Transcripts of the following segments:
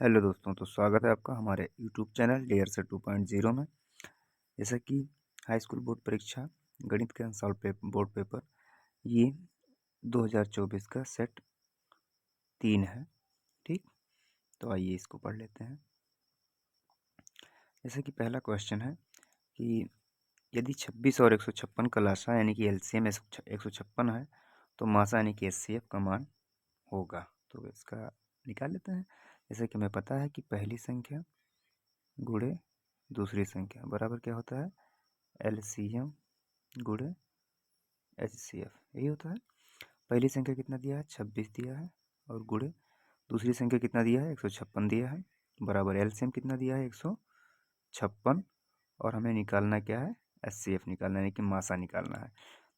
Hello दोस्तों, तो स्वागत है आपका हमारे यूट्यूब चैनल डेयर से 2.0 में। जैसा कि हाई स्कूल बोर्ड परीक्षा गणित के अनसॉल्व बोर्ड पेपर ये 2024 का सेट 3 है। ठीक, तो आइए इसको पढ़ लेते हैं। जैसे कि पहला क्वेश्चन है कि यदि 26 और 156 का लासा यानी कि एलसीएम 156 है तो मासा यानी कि एचसीएफ का मान होगा। तो इसका निकाल लेते हैं। जैसे कि हमें पता है कि पहली संख्या गुणे दूसरी संख्या बराबर क्या होता है, एलसीएम गुणे एचसीएफ, यही होता है। पहली संख्या कितना दिया है, 26 दिया है, और गुणे दूसरी संख्या कितना दिया है, 156 दिया है, बराबर एलसीएम कितना दिया है, 156, और हमें निकालना क्या है, एचसीएफ निकालना है, यानी कि मासा निकालना है।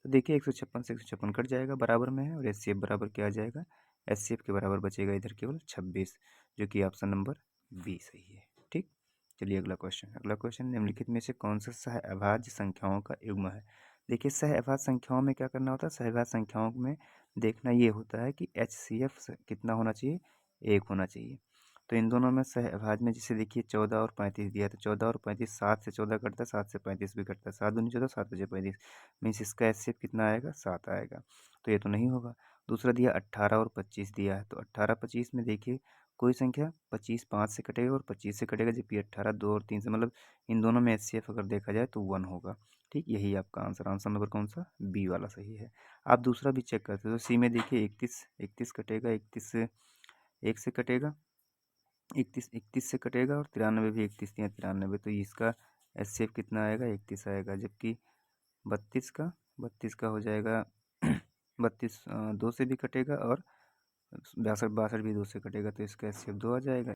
तो देखिए 156 से 156 कट जाएगा, बराबर में है, और एचसीएफ बराबर क्या आ जाएगा, एचसीएफ के बराबर बचेगा इधर केवल 26, जो कि ऑप्शन नंबर बी सही है। ठीक, चलिए अगला क्वेश्चन। अगला क्वेश्चन, निम्नलिखित में से कौन सा सहअभाज्य संख्याओं का युग्म है। देखिए सहअभाज्य संख्याओं में क्या करना होता है, सहअभाज्य संख्याओं में देखना ये होता है कि एचसीएफ कितना होना चाहिए, 1 होना चाहिए। तो इन दोनों में सहअभाज्य में जैसे देखिए 14 और 35 दिया, तो 14 और 35 7 से 14 कटता है, 7 से 35 भी कटता है, 7 दूनी 14, 7 बचे 35, मीन्स इसका एचसीएफ कितना आएगा, 7 आएगा। तो ये तो नहीं होगा। दूसरा दिया 18 और 25 दिया है, तो 18 25 में देखिए कोई संख्या 25 5 से कटेगा और 25 से कटेगा, जबकि 18 2 और 3 से, मतलब इन दोनों में एचसीएफ अगर देखा जाए तो 1 होगा। ठीक, यही आपका आंसर, आंसर नंबर कौन सा, बी वाला सही है। आप दूसरा भी चेक करते हो, तो सी में देखिए 31 कटेगा, 31 से 1 से कटेगा, 31 से कटेगा, और 93 भी, 31 या 93, तो इसका एचसीएफ कितना आएगा, 31 आएगा। जबकि 32 का हो जाएगा 32 2 से भी कटेगा, और 62 भी 2 से कटेगा, तो इसका एचसीएफ 2 आ जाएगा।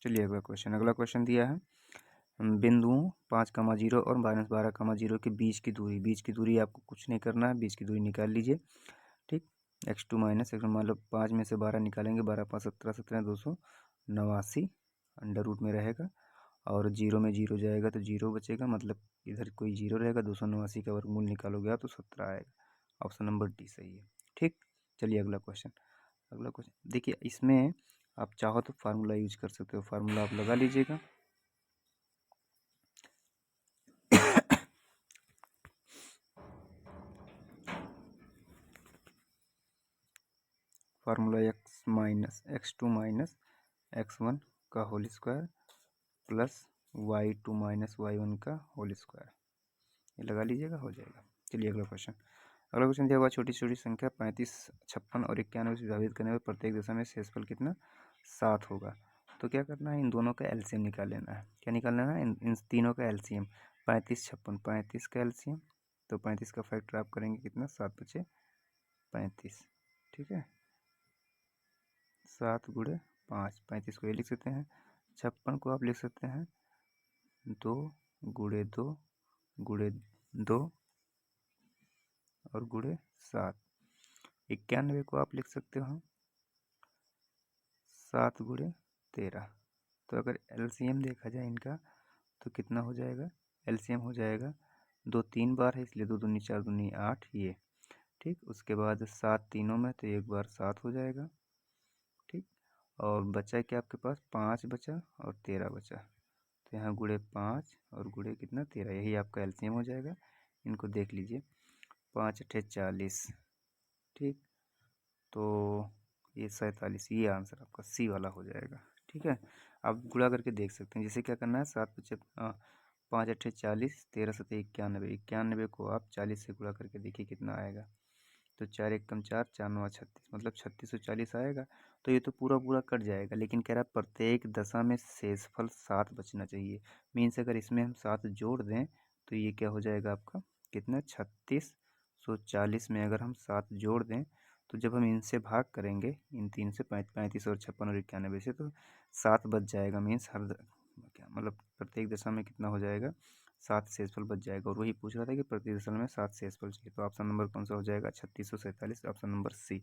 चलिए अगला क्वेश्चन। अगला क्वेश्चन दिया है बिंदुओं 5,0 और -12,0 के बीच की दूरी आपको कुछ नहीं करना है, बीच की दूरी निकाल लीजिए। ठीक, x2 माइनस x, मतलब 5 में से 12 निकालेंगे, 12 5 17, 17 289 अंडर रूट में रहेगा, और जीरो में जीरो जाएगा तो जीरो बचेगा, मतलब इधर कोई जीरो रहेगा, 289 का वर्गमूल निकालोगे आप तो 17 आएगा। ऑप्शन नंबर डी सही है। ठीक, चलिए अगला क्वेश्चन। अगला क्वेश्चन देखिए, इसमें आप चाहो तो फार्मूला यूज कर सकते हो, फार्मूला आप लगा लीजिएगा। फार्मूला x2 माइनस x1 का whole square plus y2 minus y1 का होल स्क्वायर, ये लगा लीजिएगा, हो जाएगा। चलिए अगला क्वेश्चन। अगला क्वेश्चन दिया हुआ, छोटी छोटी संख्या 35 56 और 91 से विभाजित करने पर प्रत्येक दशा में शेषफल कितना, 7 होगा। तो क्या करना है, इन दोनों का एलसीएम निकाल लेना है। क्या निकाल लेना है, इन तीनों का एलसीएम। 35 56, 35 का एलसीएम, तो 35 का फैक्टर आप करेंगे कितना, 7 बचे 35। ठीक है, 7 गुणे 5, 35 को ये लिख सकते हैं, 56 को आप लिख सकते हैं 2 गुणे 2 गुणे 2 और गुणे 7। 91 को आप लिख सकते हो 7 गुणे 13। तो अगर एलसीएम देखा जाए इनका तो कितना हो जाएगा, एलसीएम हो जाएगा, 2 3 बार है इसलिए 2 दूनी 4 दूनी 8 ये। ठीक, उसके बाद 7 तीनों में तो एक बार 7 हो जाएगा। ठीक, और बचा क्या आपके पास, 5 बचा और 13 बचा, तो यहाँ गुणे 5 और गुणे कितना 13, यही आपका एलसीएम हो जाएगा। इनको देख लीजिए, 5 अठे 40। ठीक, तो ये 47, ये आंसर आपका सी वाला हो जाएगा। ठीक है, आप गुणा करके देख सकते हैं। जैसे क्या करना है, 5 अठे 40, 13 सतह 91, 91 को आप 40 से गुणा करके देखिए कितना आएगा। तो 4 एक कम 4, 4 9 36, मतलब 3640 आएगा। तो ये तो पूरा पूरा कट जाएगा, लेकिन कह रहा है प्रत्येक दशा में शेषफल 7 बचना चाहिए। मीन्स अगर इसमें हम 7 जोड़ दें तो ये क्या हो जाएगा आपका, कितना, 3640 में अगर हम 7 जोड़ दें तो जब हम इनसे भाग करेंगे, इन 3 से 35 और 56 और 91 से, तो 7 बच जाएगा। मीन्स क्या मतलब प्रत्येक दशा में कितना हो जाएगा, 7 शेषफल बच जाएगा। और वही पूछ रहा था कि प्रति दशा में 7 शेषफल चाहिए, तो ऑप्शन नंबर कौन सा हो जाएगा, 3647, ऑप्शन नंबर सी।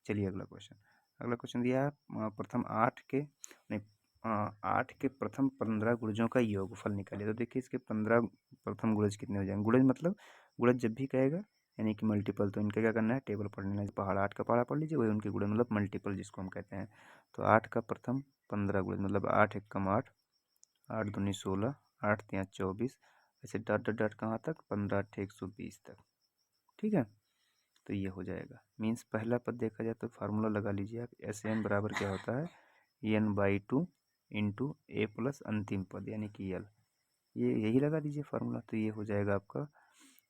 चलिए अगला क्वेश्चन। अगला क्वेश्चन दिया है प्रथम 8 के नहीं 8 के प्रथम 15 गुणजों का योगफल निकालिए। तो देखिए इसके 15 प्रथम गुणज कितने हो जाएंगे। गुणज मतलब गुणज जब भी कहेगा यानी कि मल्टीपल, तो इनका क्या करना है, टेबल पढ़ लेना है। पहाड़ 8 का पहाड़ा पढ़ लीजिए, वही उनके गुणज मतलब मल्टीपल जिसको हम कहते हैं। तो 8 का प्रथम 15 गुणे मतलब 8 एकम 8, 8 दूनी 16, 8 तिया 24, ऐसे डॉट डॉट डॉट कहाँ तक 15 8 120 तक। ठीक है, तो ये हो जाएगा। मीन्स पहला पद देखा जाए तो फार्मूला लगा लीजिए आप, एस एन बराबर क्या होता है n/2 इंटू ए प्लस अंतिम पद यानी कि यल, ये यही लगा दीजिए फार्मूला। तो ये हो जाएगा आपका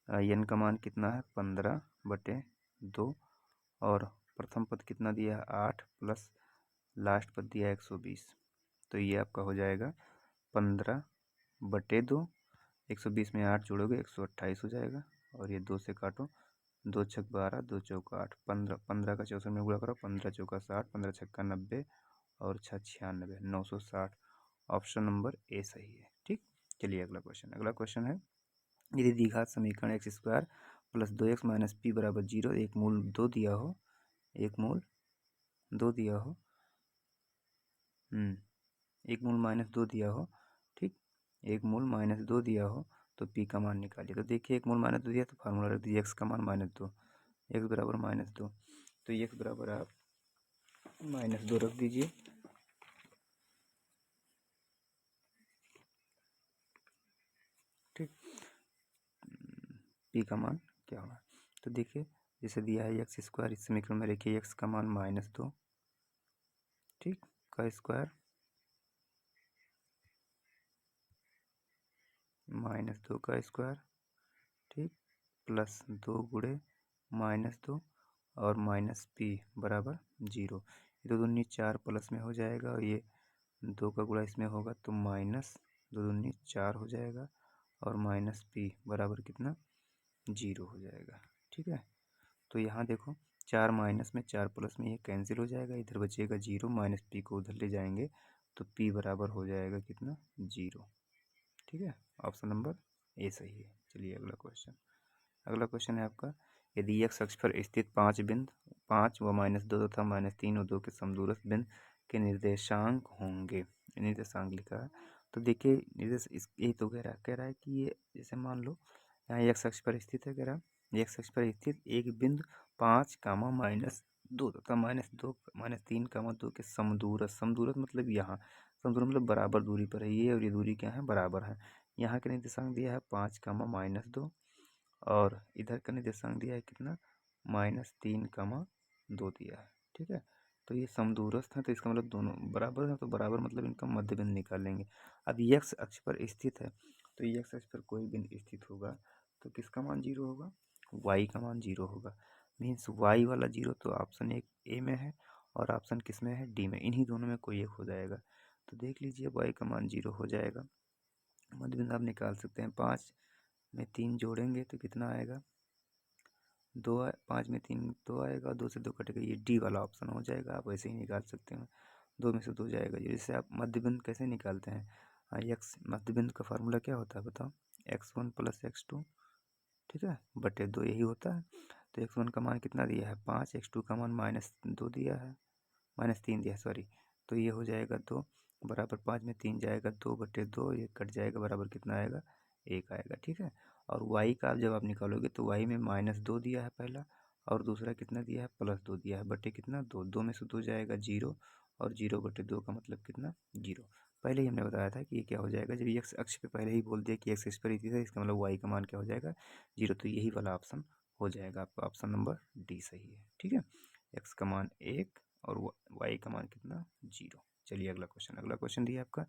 n का मान कितना है 15/2 और प्रथम पद कितना दिया है 8 प्लस लास्ट पद दिया है 120। तो ये आपका हो जाएगा 15/2, 120 में 8 जोड़ोगे 128 हो जाएगा और ये 2 से काटो, 2 छक 12, 2 चौका 8, 15, 15 का 64 में गुणा करो, 15 चौका 60, 15 छक्का 90 और 6 96, 960। ऑप्शन नंबर ए सही है। ठीक, चलिए अगला क्वेश्चन। अगला क्वेश्चन है यदि द्विघात समीकरण x square plus 2x minus P बराबर 0 एक मूल 2 दिया हो, एक मूल 2 दिया हो, एक मूल माइनस 2 दिया हो, ठीक, एक मूल माइनस 2 दिया हो तो पी का मान निकालिए। तो देखिए एक मूल माइनस 2 दिया तो फार्मूला रख दीजिए एक्स का मान -2, एक्स बराबर -2, तो एक्स बराबर आप -2 रख दीजिए। ठीक, पी का मान क्या होगा, तो देखिए जैसे दिया है एक्स स्क्वायर, इस समीकरण में लिखिए एक्स का मान -2, ठीक, का स्क्वायर -2 का स्क्वायर, ठीक, प्लस 2 गुणे -2 और माइनस पी बराबर 0। ये दो दूनी 4 प्लस में हो जाएगा और ये 2 का गुणा इसमें होगा तो माइनस 2 दूनी 4 हो जाएगा और माइनस पी बराबर कितना 0 हो जाएगा। ठीक है, तो यहाँ देखो 4 माइनस में 4 प्लस में ये कैंसिल हो जाएगा, इधर बचेगा 0, माइनस पी को उधर ले जाएंगे तो पी बराबर हो जाएगा कितना 0। ठीक है, ऑप्शन नंबर ए सही है। चलिए अगला क्वेश्चन। अगला क्वेश्चन है आपका यदि एक्स अक्ष पर स्थित 5 बिंदु 5 व -2 तथा -3 और 2 के समदूरस्थ बिंदु के निर्देशांक होंगे, निर्देशांक लिखा है। तो देखिए निर्देश इस यही तो कह रहा है कि ये जैसे मान लो यहाँ एक्स अक्ष पर स्थित है, कह रहा एक्स अक्ष पर स्थित एक बिंदु 5, -2 तथा -2 -3, 2 के समदूरस्थ, समदूरस्थ मतलब यहाँ, समदूरस्थ मतलब बराबर दूरी पर है ये और ये दूरी क्या है बराबर है। यहाँ के निर्देशांक दिया है 5, -2 और इधर का निर्देशांक दिया है कितना -3, 2 दिया है। ठीक है, तो ये समदूरस्थ है तो इसका मतलब दोनों बराबर है, तो बराबर मतलब इनका मध्य बिंदु निकाल लेंगे। अब एक्स अक्ष पर स्थित है तो एक्स अक्ष पर कोई बिंदु स्थित होगा तो किसका मान 0 होगा, वाई का मान 0 होगा। मीन्स वाई वाला 0 तो ऑप्शन एक ए में है और ऑप्शन किस में है डी में, इन्हीं दोनों में कोई एक हो जाएगा। तो देख लीजिए वाई का मान 0 हो जाएगा। मध्य बिंदु आप निकाल सकते हैं, 5 में 3 जोड़ेंगे तो कितना आएगा 2, 5 में 3 2 आएगा, 2 से 2 कटेगा, ये डी वाला ऑप्शन हो जाएगा। आप वैसे ही निकाल सकते हैं, 2 में से 2 जाएगा। जैसे आप मध्य बिंदु कैसे निकालते हैं, एक्स मध्य बिंदु का फार्मूला क्या होता है बताओ, x1 + x2, ठीक है, बटे 2 यही होता है। तो x1 का मान कितना दिया है 5, x2 का मान -2 दिया है, -3 दिया है सॉरी, तो ये हो जाएगा 2 बराबर 5 में 3 जाएगा 2/2, ये कट जाएगा बराबर कितना आएगा 1 आएगा। ठीक है, और y का जब आप निकालोगे तो y में -2 दिया है पहला और दूसरा कितना दिया है +2 दिया है, बटे कितना 2, 2 में से 2 जाएगा 0 और 0/2 का मतलब कितना 0। पहले ही हमने बताया था कि ये क्या हो जाएगा, जब एक्स अक्ष पे पहले ही बोल दिया कि एक्स अक्ष पर स्थित है इसका मतलब y का मान क्या हो जाएगा 0, तो यही वाला ऑप्शन हो जाएगा आपका, ऑप्शन नंबर डी सही है। ठीक है, एक्स का मान 1 और y का मान कितना 0। चलिए अगला क्वेश्चन। अगला क्वेश्चन दिया आपका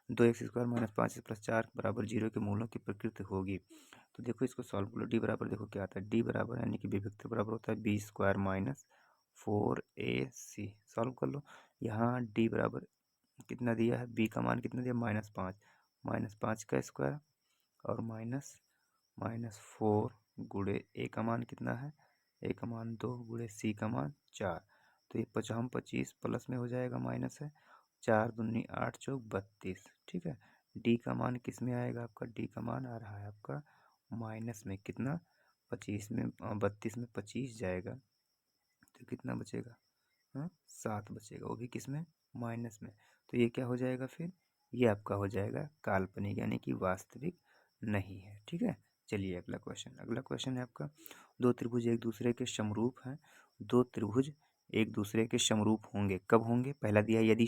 2x² - 5 + 4 बराबर 0 के मूलों की प्रकृति होगी। तो देखो इसको सॉल्व कर लो, डी बराबर देखो क्या आता है, डी बराबर यानी कि विभक्त बराबर होता है b² - 4ac। सॉल्व कर लो, यहाँ डी बराबर कितना दिया है, बी का मान कितना दिया -5, -5 का स्क्वायर और -4 गुणे ए का मान कितना है, ए का मान 2 गुणे सी का मान 4। तो ये 5 25 प्लस में हो जाएगा माइनस है, 4 दूनी 8 चौक 32। ठीक है, डी का मान किस में आएगा आपका, डी का मान आ रहा है आपका माइनस में कितना 25 में 32 में 25 जाएगा तो कितना बचेगा 7 बचेगा, वो भी किस में माइनस में। तो ये क्या हो जाएगा फिर, ये आपका हो जाएगा काल्पनिक यानी कि वास्तविक नहीं है। ठीक है, चलिए अगला क्वेश्चन। अगला क्वेश्चन है आपका दो त्रिभुज एक दूसरे के समरूप हैं, दो त्रिभुज एक दूसरे के समरूप होंगे। कब होंगे? पहला दिया है यदि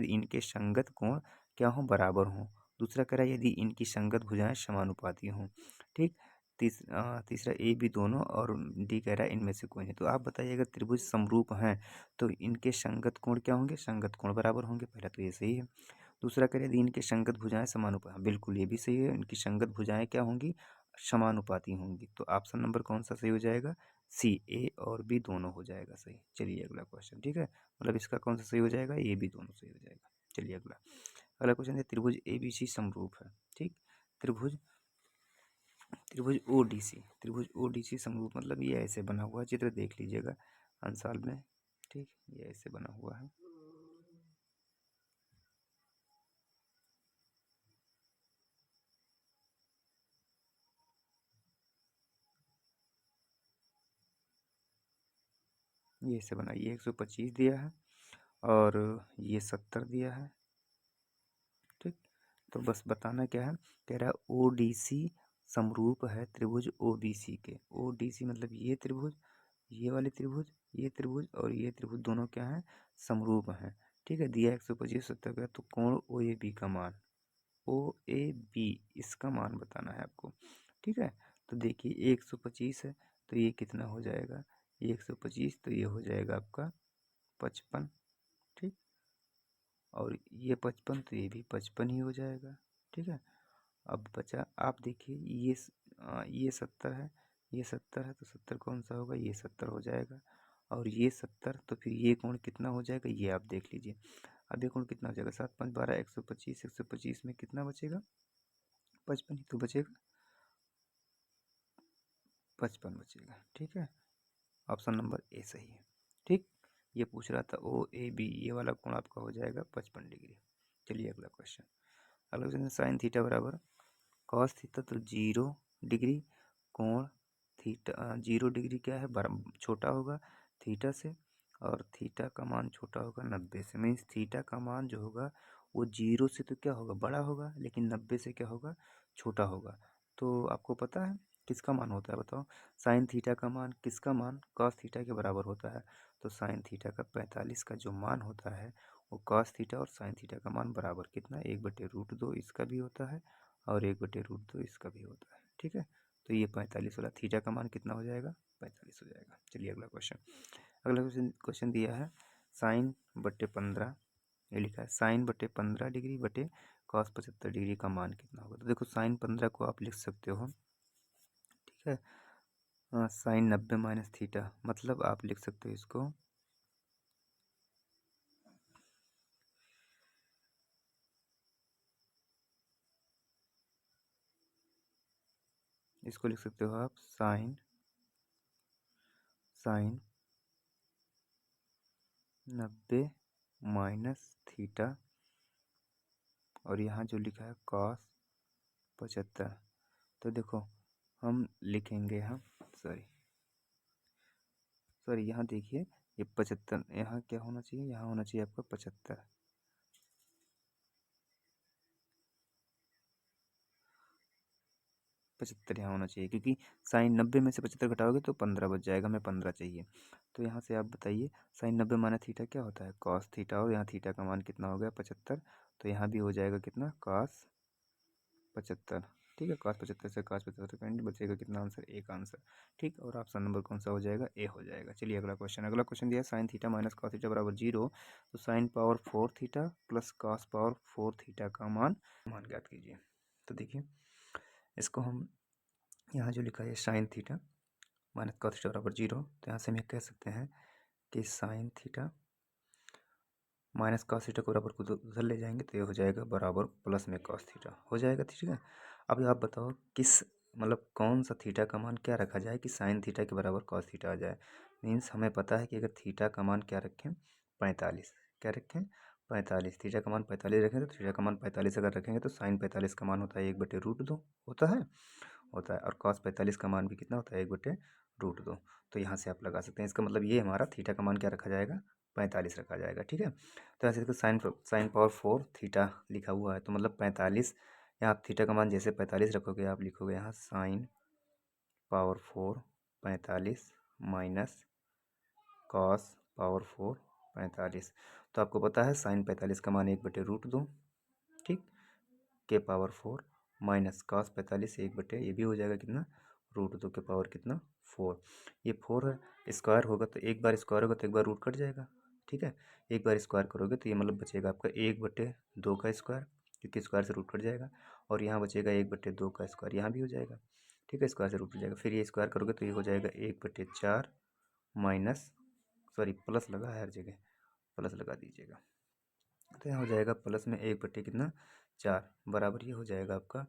इनके संगत कोण क्या हो? बराबर हों। दूसरा कह रहा है यदि इनकी संगत भुजाएं समानुपाती हों। ठीक। तीसरा ए बी दोनों, और डी कह रहा है इनमें से कोई नहीं। तो आप बताइए अगर त्रिभुज समरूप हैं तो इनके संगत कोण क्या होंगे? संगत कोण बराबर होंगे। पहला तो ये सही है। दूसरा कह रहे यदि इनके संगत भुजाएं समानुपाती, बिल्कुल ये भी सही है। इनकी संगत भुजाएं क्या होंगी? समानुपाती होंगी। तो ऑप्शन नंबर कौन सा सही हो जाएगा? सी, ए और बी दोनों हो जाएगा सही। चलिए अगला क्वेश्चन। ठीक है, मतलब इसका कौन सा सही हो जाएगा? ए बी दोनों सही हो जाएगा। चलिए अगला अगला क्वेश्चन है त्रिभुज ए बी सी समरूप है। ठीक। त्रिभुज त्रिभुज ओ डी सी, त्रिभुज ओ डी सी समरूप मतलब ये ऐसे बना हुआ है। चित्र देख लीजिएगा अंसाल में। ठीक, ये ऐसे बना हुआ है। ये ऐसे बना, ये 125 दिया है और ये 70 दिया है। ठीक, तो बस बताना क्या है, कह रहा है ओ डी सी समरूप है त्रिभुज ओ बी सी के। ओ डी सी मतलब ये त्रिभुज, ये वाले त्रिभुज, ये त्रिभुज और ये त्रिभुज दोनों क्या हैं? समरूप हैं। ठीक है, दिया 125 70 का। तो कोण ओ ए बी का मान, ओ ए बी इसका मान बताना है आपको। ठीक है, तो देखिए 125 है तो ये कितना हो जाएगा? 125 तो ये हो जाएगा आपका 55। ठीक, और ये 55 तो ये भी 55 ही हो जाएगा। ठीक है, अब बचा आप देखिए ये 70 है, ये 70 है तो 70 कौन सा होगा? ये 70 हो जाएगा। और ये 70 तो फिर ये कोण कितना हो जाएगा? ये आप देख लीजिए। अब ये कोण कितना हो जाएगा? 7 5 12 125, 125 में कितना बचेगा? 55 ही तो बचेगा, 55 बचेगा। ठीक है, ऑप्शन नंबर ए सही है। ठीक, ये पूछ रहा था ओ ए बी, ये वाला कोण आपका हो जाएगा 55 डिग्री। चलिए अगला क्वेश्चन। अगला क्वेश्चन साइन थीटा बराबर कॉस थीटा। तो 0 डिग्री कोण थीटा, 0 डिग्री क्या है? छोटा होगा थीटा से, और थीटा का मान छोटा होगा 90 से। मीन्स थीटा का मान जो होगा वो 0 से तो क्या होगा? बड़ा होगा, लेकिन 90 से क्या होगा? छोटा होगा। तो आपको पता है किसका मान होता है? बताओ। साइन थीटा का मान किसका मान कॉस थीटा के बराबर होता है? तो साइन थीटा का 45 का जो मान होता है वो कॉस थीटा और साइन थीटा का मान बराबर कितना? 1/√2 इसका भी होता है और 1/√2 इसका भी होता है। ठीक है, तो ये 45 वाला थीटा का मान कितना हो जाएगा? 45 हो जाएगा। चलिए अगला क्वेश्चन। अगला क्वेश्चन क्वेश्चन दिया है sin/15। ये लिखा है sin/15 डिग्री बटे cos 75 डिग्री का मान कितना होगा? तो देखो sin 15 को आप लिख सकते हो। ठीक है, sin 90 माइनस थीटा, मतलब आप लिख सकते हो इसको लिख सकते हो आप साइन 90 माइनस थीटा, और यहाँ जो लिखा है cos 75। तो देखो हम लिखेंगे, हम सॉरी यहाँ देखिए ये 75, यहाँ क्या होना चाहिए? यहाँ होना चाहिए आपका 75। 75 यहाँ होना चाहिए, क्योंकि साइन 90 में से 75 घटाओगे तो 15 बच जाएगा। हमें 15 चाहिए। तो यहाँ से आप बताइए साइन 90 माइनस थीटा क्या होता है? कॉस थीटा, और यहाँ थीटा का मान कितना हो गया? 75। तो यहाँ भी हो जाएगा कितना? कॉस 75। ठीक है, cos 75 से cos 75 पॉइंट बचेगा कितना? आंसर, एक आंसर। ठीक, और ऑप्शन नंबर कौन सा हो जाएगा? ए हो जाएगा। चलिए अगला क्वेश्चन। अगला क्वेश्चन दिया sine theta minus cos theta बराबर 0। तो sine power 4 theta plus cos power 4 theta का मान ज्ञात कीजिए। तो देखिए इसको हम यहाँ जो लिखा है sine theta minus cos theta बराबर 0, तो यहाँ से हम कह सकते हैं कि sine theta minus cos theta को बराबर को उधर ले जाएंगे तो ये हो जाएगा बराबर प्लस में कॉस थीटा हो जाएगा। ठीक है, अब आप बताओ किस मतलब कौन सा थीटा का मान क्या रखा जाए कि साइन थीटा के बराबर कॉस थीटा आ जाए? मीन्स हमें पता है कि अगर थीटा का मान क्या रखें? 45। क्या रखें? 45। थीटा का मान 45 रखें, तो थीटा का मान 45 अगर रखेंगे तो साइन 45 का मान होता है 1/√2 होता है और कॉस 45 का मान भी कितना होता है? 1/√2। तो यहाँ से आप लगा सकते हैं। इसका मतलब ये हमारा थीटा का मान क्या रखा जाएगा? 45 रखा जाएगा। ठीक है, तो ऐसे देखो साइन पावर 4 थीटा लिखा हुआ है, तो मतलब 45। यहाँ आप थीटा का मान जैसे 45 रखोगे, आप लिखोगे यहाँ sine power 4 45 minus cos power 4 45। तो आपको पता है साइन 45 का मान 1/√2, ठीक, के पावर 4 माइनस कॉस 45 1/, ये भी हो जाएगा कितना, √2 के पावर कितना 4। ये 4 है, स्क्वायर होगा तो एक बार स्क्वायर होगा तो एक बार रूट कट जाएगा, ठीक है। एक बार स्क्वायर करोगे तो ये मतलब बचेगा आपका 1/2 का स्क्वायर, क्योंकि स्क्वायर से रूट कट जाएगा, और यहाँ बचेगा 1/2 का स्क्वायर, यहाँ भी हो जाएगा, ठीक है, स्क्वायर से रूट कट जाएगा। फिर ये स्क्वायर करोगे तो ये हो जाएगा 1/4 माइनस, सॉरी प्लस लगा है हर जगह, प्लस लगा दीजिएगा, तो यहाँ हो जाएगा प्लस में 1/, कितना 4, बराबर ये हो जाएगा आपका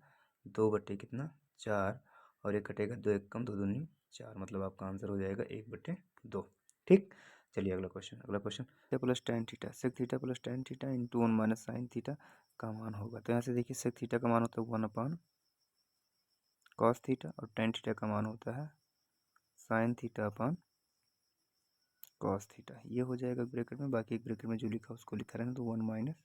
2/, कितना 4, और ये कटेगा 2 1 कम 2 दूनी 4, मतलब आपका आंसर हो जाएगा 1/2, ठीक। चलिए अगला question, theta plus ten theta, sec theta plus ten theta into 1 minus sine theta का मान होगा। तो यहाँ से देखिए सेक थीटा का मान होता है 1/cos थीटा, और टेन थीटा का मान होता है साइन थीटा अपन कॉस थीटा। ये हो जाएगा ब्रैकेट में, बाकी एक ब्रैकेट में जो लिखा उसको लिखा रहना, तो 1 माइनस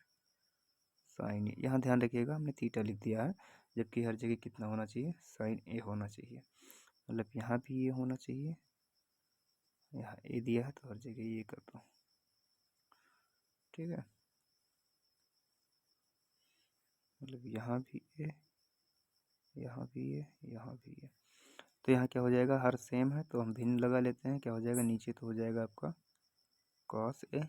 साइन ए। यहाँ ध्यान रखिएगा हमने थीटा लिख दिया है, जबकि हर जगह कितना होना चाहिए, साइन ए होना चाहिए, मतलब यहाँ भी ये होना चाहिए, यहाँ ए दिया है तो हर जगह ये कर दो, ठीक है, मतलब यहाँ भी ए, यहाँ भी ए, यहाँ भी ए। तो यहाँ क्या हो जाएगा, हर सेम है तो हम भिन्न लगा लेते हैं, क्या हो जाएगा, नीचे तो हो जाएगा आपका कॉस ए,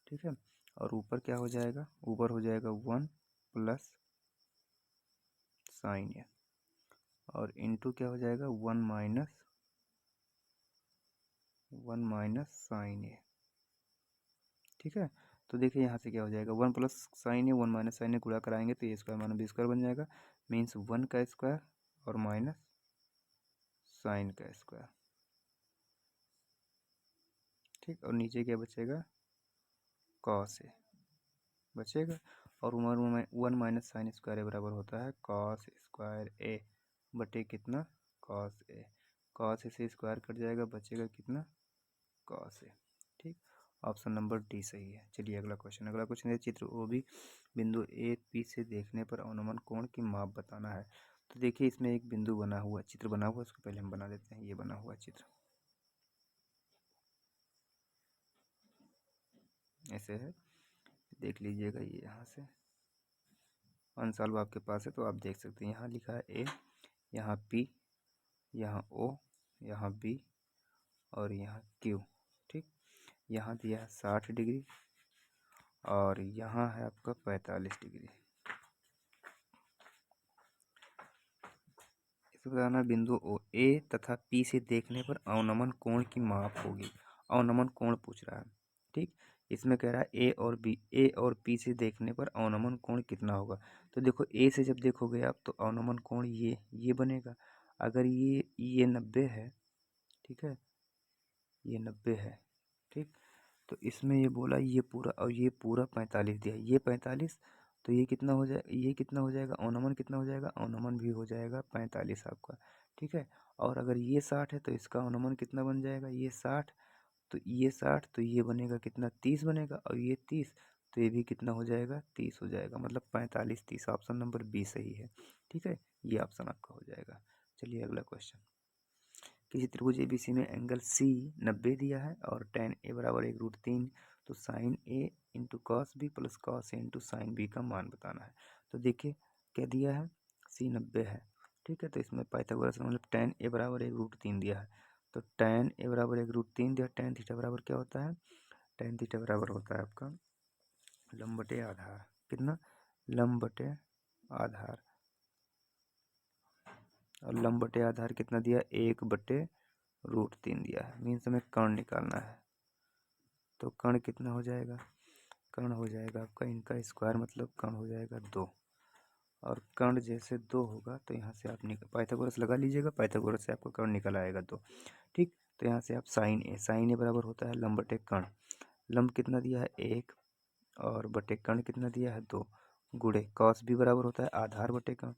ठीक है, और ऊपर क्या हो जाएगा, ऊपर हो जाएगा 1 प्लस साइन ए, और इंटू क्या हो जाएगा 1 माइनस साइन ए, ठीक है। तो देखिए यहाँ से क्या हो जाएगा, 1 प्लस साइन ए 1 माइनस साइन ए गुणा कराएंगे तो ए स्क्वायर माइनस बी स्क्वायर बन जाएगा, मीन्स 1 का स्क्वायर और माइनस साइन का स्क्वायर, ठीक, और नीचे क्या बचेगा, कॉस ए बचेगा, और 1 माइनस साइन स्क्वायर बराबर होता है कॉस स्क्वायर ए बटे कितना, कॉस ए, कॉस ए से स्क्वायर कट जाएगा, बचेगा कितना, कॉस ए, ठीक। ऑप्शन नंबर डी सही है। चलिए अगला क्वेश्चन है, चित्र ओ भी बिंदु ए पी से देखने पर अनुमान कोण की माप बताना है। तो देखिए इसमें एक बिंदु बना हुआ, चित्र बना हुआ, उसको पहले हम बना देते हैं। ये बना हुआ चित्र ऐसे है, देख लीजिएगा, ये यहाँ से आंसर आपके पास है तो आप देख सकते हैं, यहाँ लिखा है ए, यहाँ पी, यहाँ ओ, यहाँ बी, और यहाँ क्यू, ठीक। यहाँ दिया है 60 डिग्री और यहाँ है आपका 45 डिग्री। इसको बताना बिंदु ओ ए तथा पी से देखने पर अवनमन कोण की माप होगी। अवनमन कोण पूछ रहा है, ठीक। इसमें कह रहा है ए और पी से देखने पर अवनमन कोण कितना होगा। तो देखो ए से जब देखोगे आप तो अवनमन कोण ये बनेगा। अगर ये 90 है, ठीक है, ये 90 है, ठीक। तो इसमें ये बोला ये पूरा, और ये पूरा 45 दिया, ये 45, तो ये कितना हो जाए, ये कितना हो जाएगा, अवनमन कितना हो जाएगा, अवनमन भी हो जाएगा 45 आपका, ठीक है। और अगर ये 60 है तो इसका अवनमन कितना बन जाएगा, ये 60, तो ये 60, तो ये बनेगा कितना, 30 बनेगा, और ये 30, तो ये भी कितना हो जाएगा, 30 हो जाएगा, मतलब 45 30, ऑप्शन नंबर बी सही है, ठीक है, ये ऑप्शन आपका हो जाएगा। चलिए अगला क्वेश्चन, किसी त्रिभुज एबीसी में एंगल सी 90 दिया है और tan ए बराबर 1√3, तो sine A into cos B plus cos A into sine B का मान बताना है। तो देखिए क्या दिया है, सी 90 है, ठीक है, तो इसमें पाइथागोरस मतलब tan ए बराबर 1√3 दिया है, तो tan ए बराबर 1√3 दिया, tan थीटा बराबर क्या होता है, tan थीटा बराबर होता है आपका लंब बटे आधार, कितना, लंब बटे आधार, और लंब बटे आधार कितना दिया, 1/√3 दिया है, मीन्स हमें कर्ण निकालना है। तो कर्ण कितना हो जाएगा, कर्ण हो जाएगा आपका इनका स्क्वायर, मतलब कर्ण हो जाएगा 2, और कर्ण जैसे 2 होगा तो यहाँ से आप पाइथागोरस लगा लीजिएगा, पाइथागोरस से आपका कर्ण निकल आएगा 2, ठीक। तो यहाँ से आप साइन ए बराबर होता है लंब बटे कर्ण, लंब कितना दिया है 1, और बटे कर्ण कितना दिया है 2, गुणे कॉस भी बराबर होता है आधार बटे कर्ण,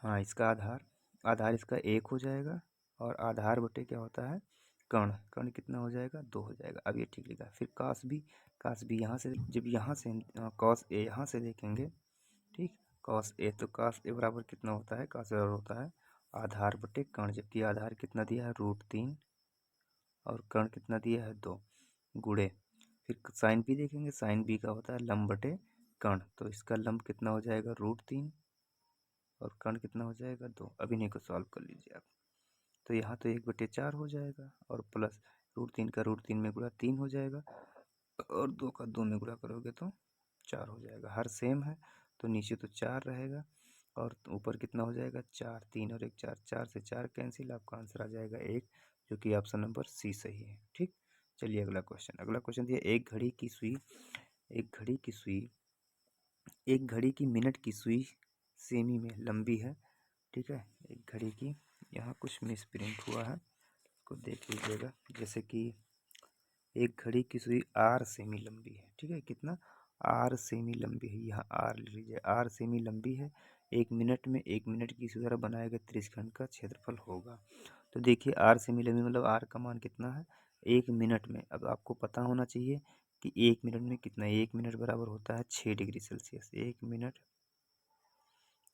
हाँ इसका आधार, आधार इसका 1 हो जाएगा, और आधार बटे क्या होता है कर्ण, कर्ण कितना हो जाएगा 2 हो जाएगा। अब ये ठीक लिखा। फिर कास बी यहाँ से, जब यहाँ से कॉस ए यहाँ से देखेंगे, ठीक, कॉस ए, तो कॉस ए बराबर कितना होता है, कॉस ए बराबर होता है आधार बटे कर्ण, जबकि आधार कितना दिया है √3, और कर्ण कितना दिया है 2 गुणे, फिर साइन बी देखेंगे, साइन बी का होता है लंब बटे कर्ण, तो इसका लंब कितना हो जाएगा √3 और कर्ण कितना हो जाएगा 2। अब इन्हीं को सॉल्व कर लीजिए आप, तो यहाँ तो 1/4 हो जाएगा और प्लस √3 का √3 में गुणा 3 हो जाएगा और 2 का 2 में गुणा करोगे तो 4 हो जाएगा। हर सेम है तो नीचे तो 4 रहेगा और ऊपर कितना हो जाएगा 4, 3 और 1 4, 4 से 4 कैंसिल, आपका आंसर आ जाएगा 1, जो कि ऑप्शन नंबर सी सही है। ठीक, चलिए अगला क्वेश्चन। अगला क्वेश्चन दिया एक घड़ी की सुई एक घड़ी की मिनट की सुई सेमी में लंबी है। ठीक है, एक घड़ी की, यहाँ कुछ मिस प्रिंट हुआ है, को देख लीजिएगा। जैसे कि एक घड़ी की सुई आर सेमी लंबी है। ठीक है, कितना आर सेमी लंबी है, यहाँ आर ले लीजिए, आर सेमी लंबी है। एक मिनट में एक मिनट की सुई द्वारा बनाए गए त्रिज्यखंड का क्षेत्रफल होगा। तो देखिए आर सेमी लंबी मतलब आर का मान कितना है 1 मिनट में। अब आपको पता होना चाहिए कि 1 मिनट में कितना, 1 मिनट बराबर होता है 6 डिग्री सेल्सियस, 1 मिनट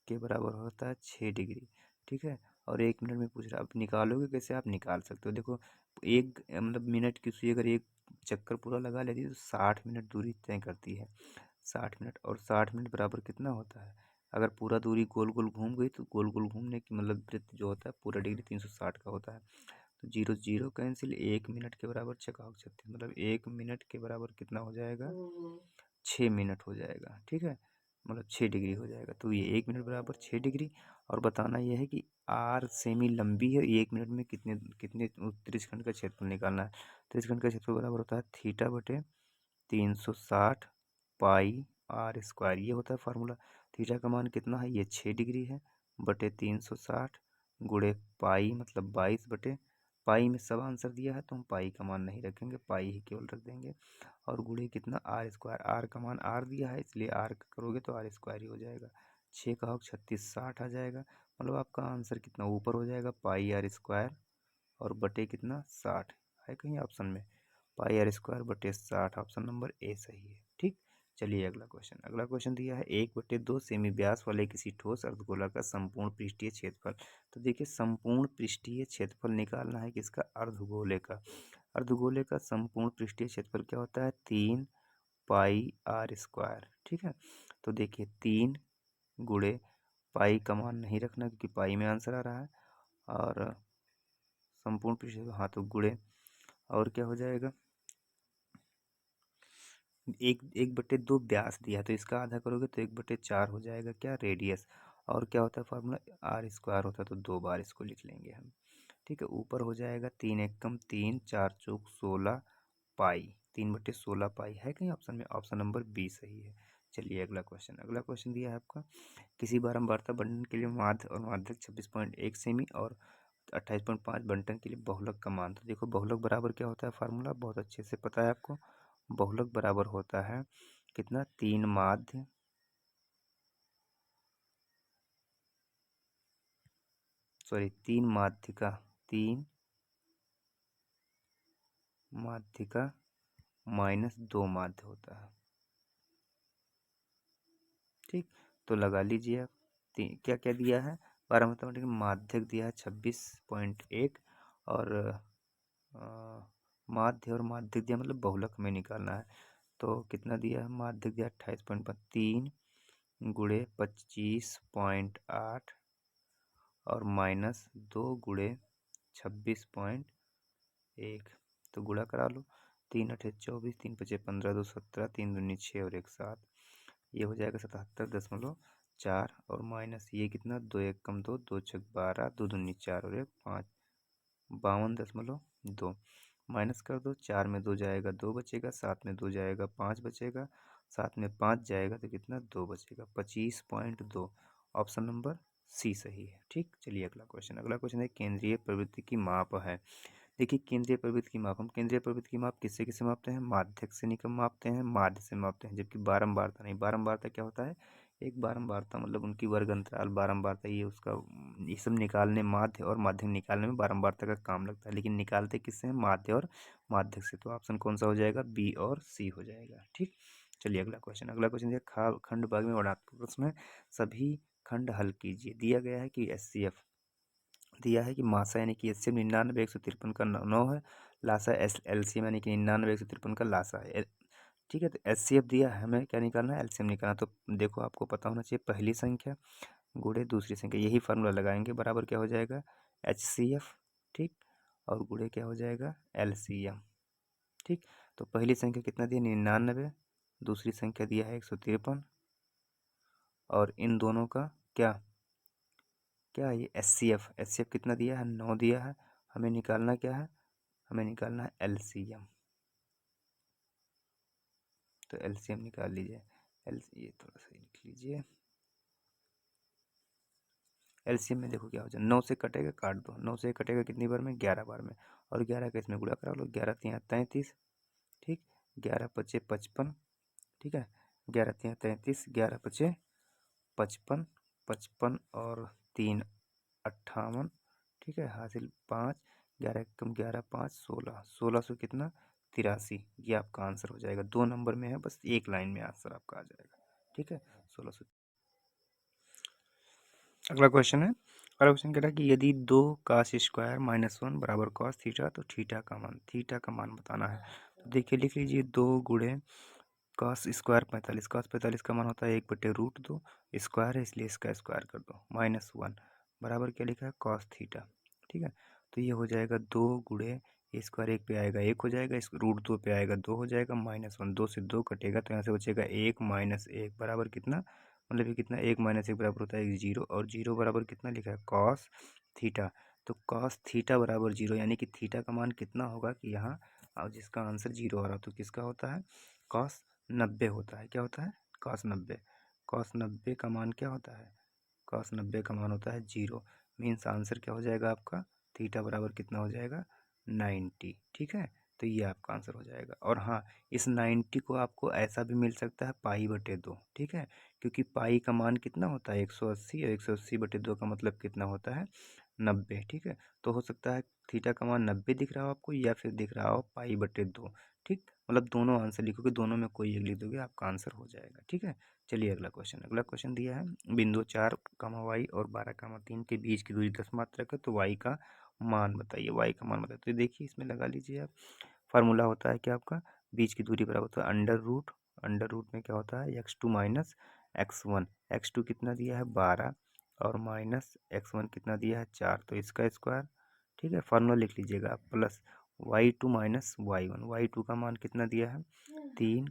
के बराबर होता है 6 डिग्री। ठीक है, और 1 मिनट में पूछ रहा है, आप निकालोगे कैसे, आप निकाल सकते हो। देखो एक मतलब मिनट की सुई अगर एक चक्कर पूरा लगा लेती है तो 60 मिनट दूरी तय करती है, 60 मिनट, और 60 मिनट बराबर कितना होता है, अगर पूरा दूरी गोल गोल घूम गई तो गोल गोल घूमने की मतलब वृत्त जो होता है पूरा डिग्री 360 का होता है। तो 0 0 कैंसिल, 1 मिनट के बराबर 6 मतलब 1 मिनट के बराबर कितना हो जाएगा 6 मिनट हो जाएगा। ठीक है, मतलब 6 डिग्री हो जाएगा। तो ये 1 मिनट बराबर 6 डिग्री, और बताना यह है कि आर सेमी लंबी है, 1 मिनट में कितने कितने त्रिज्यखंड का क्षेत्रफल निकालना है। त्रिज्यखंड का क्षेत्रफल बराबर होता है थीटा बटे 360 पाई आर स्क्वायर, ये होता है फार्मूला। थीटा का मान कितना है, ये 6 डिग्री है, बटे 360 गुणे पाई मतलब 22 बटे, पाई में सब आंसर दिया है तो हम पाई का मान नहीं रखेंगे, पाई ही केवल रख देंगे, और गुणे कितना आर स्क्वायर, आर का मान आर दिया है इसलिए आर करोगे तो आर स्क्वायर ही हो जाएगा। 6 का होगा 36, 60 आ जाएगा, मतलब आपका आंसर कितना ऊपर हो जाएगा पाई आर स्क्वायर और बटे कितना 60 है कहीं ऑप्शन में, पाई आर स्क्वायर बटे 60, ऑप्शन नंबर ए सही है। ठीक, चलिए अगला क्वेश्चन। अगला क्वेश्चन दिया है 1/2 सेमी व्यास वाले किसी ठोस अर्धगोला का संपूर्ण पृष्ठीय क्षेत्रफल। तो देखिए संपूर्ण पृष्ठीय क्षेत्रफल निकालना है किसका, अर्धगोले का। अर्धगोले का संपूर्ण पृष्ठीय क्षेत्रफल क्या होता है 3 पाई आर स्क्वायर। ठीक है, तो देखिए 3 गुणे पाई का मान नहीं रखना क्योंकि पाई में आंसर आ रहा है, और संपूर्ण पृष्ठीय, हाँ तो गुणे, और क्या हो जाएगा 1/2 व्यास दिया तो इसका आधा करोगे तो 1/4 हो जाएगा क्या रेडियस, और क्या होता है फार्मूला आर स्क्वायर होता है तो 2 बार इसको लिख लेंगे हम। ठीक है, ऊपर हो जाएगा 3 एकम 3 4 चौक 16 पाई, 3/16 पाई है कहीं ऑप्शन में, ऑप्शन नंबर बी सही है। चलिए अगला क्वेश्चन। अगला क्वेश्चन दिया है आपका किसी बारंबारता बंटन के लिए माध्य और माध्यक 26.1 सेमी और 28.5 बंटन के लिए बहुलक का मान। तो देखो बहुलक बराबर क्या होता है, फार्मूला बहुत अच्छे से पता है आपको। बहुलक बराबर होता है कितना 3 माध्य सॉरी 3 माध्यिका, 3 माध्यिका माइनस 2 माध्य होता है। ठीक, तो लगा लीजिए आप क्या क्या दिया है, बारहमासी माध्यक दिया है 26.1 और माध्य और माध्यक दिया मतलब बहुलक में निकालना है। तो कितना दिया है, माध्यक दिया 28.3 गुणे 25.8 और माइनस 2 गुणे 26.1, तो गुणा करा लो, 3 × 8 = 24, 3 × 5 = 15, 2 17, 3 दूनी 6 और 1 7, ये हो जाएगा 77.4, और माइनस ये कितना 2 एकम 2, 2 छक 12, 2 दूनी 4 और 1 5, 52.2, माइनस कर दो, 4 में 2 जाएगा 2 बचेगा, 7 में 2 जाएगा 5 बचेगा, 7 में 5 जाएगा तो कितना 2 बचेगा, 25.2, ऑप्शन नंबर सी सही है। ठीक, चलिए अगला क्वेश्चन। अगला क्वेश्चन है केंद्रीय प्रवृत्ति की माप है। देखिए केंद्रीय प्रवृत्ति की माप, हम केंद्रीय प्रवृत्ति की माप किससे किससे मापते हैं, माध्यक से निकम मापते हैं, माध्य से मापते हैं, जबकि बारंबारता नहीं। बारंबारता क्या होता है, एक बारंबारता मतलब उनकी वर्ग अंतराल, बारंबारता ये उसका, ये सब निकालने माध्य और माध्यक निकालने में बारंबारता का काम लगता है, लेकिन निकालते किससे हैं, माध्य और माध्यक से। तो ऑप्शन कौन सा हो जाएगा, बी और सी हो जाएगा। ठीक, चलिए अगला क्वेश्चन। अगला क्वेश्चन दिया खंड भाग में वर्णात्मक प्रश्न में सभी खंड हल कीजिए। दिया गया है कि HCF दिया है कि मासा यानी कि एचसीएफ 99 153 का 9 है, लासा एलसीएम यानी कि 99 153 का लासा है। ठीक है, तो एचसीएफ दिया है, हमें क्या निकालना है, एलसीएम निकालना। तो देखो आपको पता होना चाहिए पहली संख्या गुणे दूसरी संख्या, यही फार्मूला लगाएंगे, बराबर क्या हो जाएगा एचसीएफ, ठीक, और गुणे क्या हो जाएगा एलसीएम। ठीक, तो पहली संख्या कितना दिया 99, दूसरी संख्या दिया है 153, और इन दोनों का क्या क्या ये एचसीएफ कितना दिया है 9 दिया है। हमें निकालना क्या है, हमें निकालना है एलसीएम। तो एलसीएम निकाल लीजिए, ये थोड़ा सा लिख लीजिए। एलसीएम में देखो क्या हो जाए, 9 से कटेगा काट दो, 9 से कटेगा कितनी बार में 11 बार में, और 11 का इसमें गुणा करा लो, 11 तिया 33, ठीक, 11 पचे 55, ठीक है, 11 तिया 33, 11 पचे 55, 55 और 3 58, ठीक है, हासिल 5, 11 कम 11 5 16, 1600 कितना 83, ये आपका आंसर हो जाएगा। 2 नंबर में है, बस एक लाइन में आंसर आपका आ जाएगा। ठीक है, 1600। अगला क्वेश्चन है, अगला क्वेश्चन कह रहा है कि यदि 2 कास स्क्वायर -1 बराबर कॉस थीटा, तो थीटा का मान बताना है। तो देखिए लिख लीजिए 2 गुणे कॉस स्क्वायर 45, कॉस 45 का मान होता है 1/√2, स्क्वायर है इसलिए इसका स्क्वायर कर दो, -1 बराबर क्या लिखा है कॉस थीटा। ठीक है, तो ये हो जाएगा 2 गुणे स्क्वायर, एक पे आएगा 1 हो जाएगा, इस √2 पे आएगा 2 हो जाएगा, -1, 2 से 2 कटेगा तो यहाँ से बचेगा 1 -1 बराबर कितना, मतलब ये कितना 1 - 1 बराबर होता है 0, और 0 बराबर कितना लिखा है कॉस थीटा। तो कॉस थीटा बराबर 0, यानी कि थीटा का मान कितना होगा कि यहाँ, और जिसका आंसर 0 आ रहा तो किसका होता है कॉस 90 होता है। क्या होता है कॉस 90, कॉस 90 का मान क्या होता है, कॉस 90 का मान होता है 0। मीन्स आंसर क्या हो जाएगा आपका, थीटा बराबर कितना हो जाएगा 90। ठीक है, तो ये आपका आंसर हो जाएगा। और हाँ, इस 90 को आपको ऐसा भी मिल सकता है π/2, ठीक है, क्योंकि पाई का मान कितना होता है 180, और 180/2 का मतलब कितना होता है 90। ठीक है, तो हो सकता है थीटा का मान 90 दिख रहा हो आपको, या फिर दिख रहा हो π/2। ठीक, मतलब दोनों आंसर लिखोगे, दोनों में कोई एक लिख दोगे, आपका आंसर हो जाएगा। ठीक है, चलिए अगला क्वेश्चन दिया है बिंदु 4, y और 12, 3 के बीच की दूरी 10 मात्रक है, तो y का मान बताइए, y का मान बताइए। तो देखिए इसमें लगा लीजिए आप, फार्मूला होता है क्या आपका, बीच की दूरी बराबर होता है अंडर रूट में क्या होता है x2 - x1, x2 कितना दिया है 12, और -x1 कितना दिया है 4, तो इसका स्क्वायर। ठीक है, फार्मूला लिख लीजिएगा आप, प्लस y2 - y1, y2 का मान कितना दिया है 3,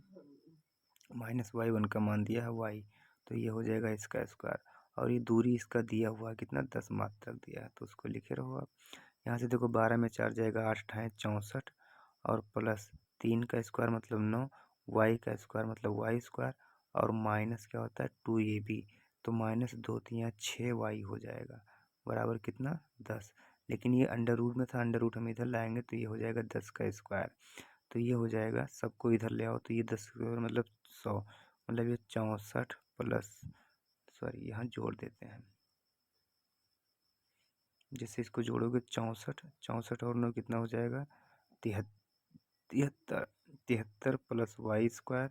-y1 का मान दिया है y, तो ये हो जाएगा इसका स्क्वायर। और ये दूरी इसका दिया हुआ कितना 10 मात्रक दिया है, तो उसको लिखे रहो आप। यहाँ से देखो 12 में 4 जाएगा, 8 × 64, और प्लस 3 का स्क्वायर मतलब 9, y का स्क्वायर मतलब y², और माइनस क्या होता है 2ab, तो -2 × 6y हो जाएगा, बराबर कितना 10। लेकिन ये अंडर रूट में था, अंडर रूट हम इधर लाएंगे तो ये हो जाएगा 10 का स्क्वायर, तो ये हो जाएगा, सबको इधर ले आओ तो ये 10 मतलब 100, मतलब ये 64 प्लस, सॉरी यहाँ जोड़ देते हैं, जैसे इसको जोड़ोगे 64, 64 और 9 कितना हो जाएगा 73, 73 प्लस y²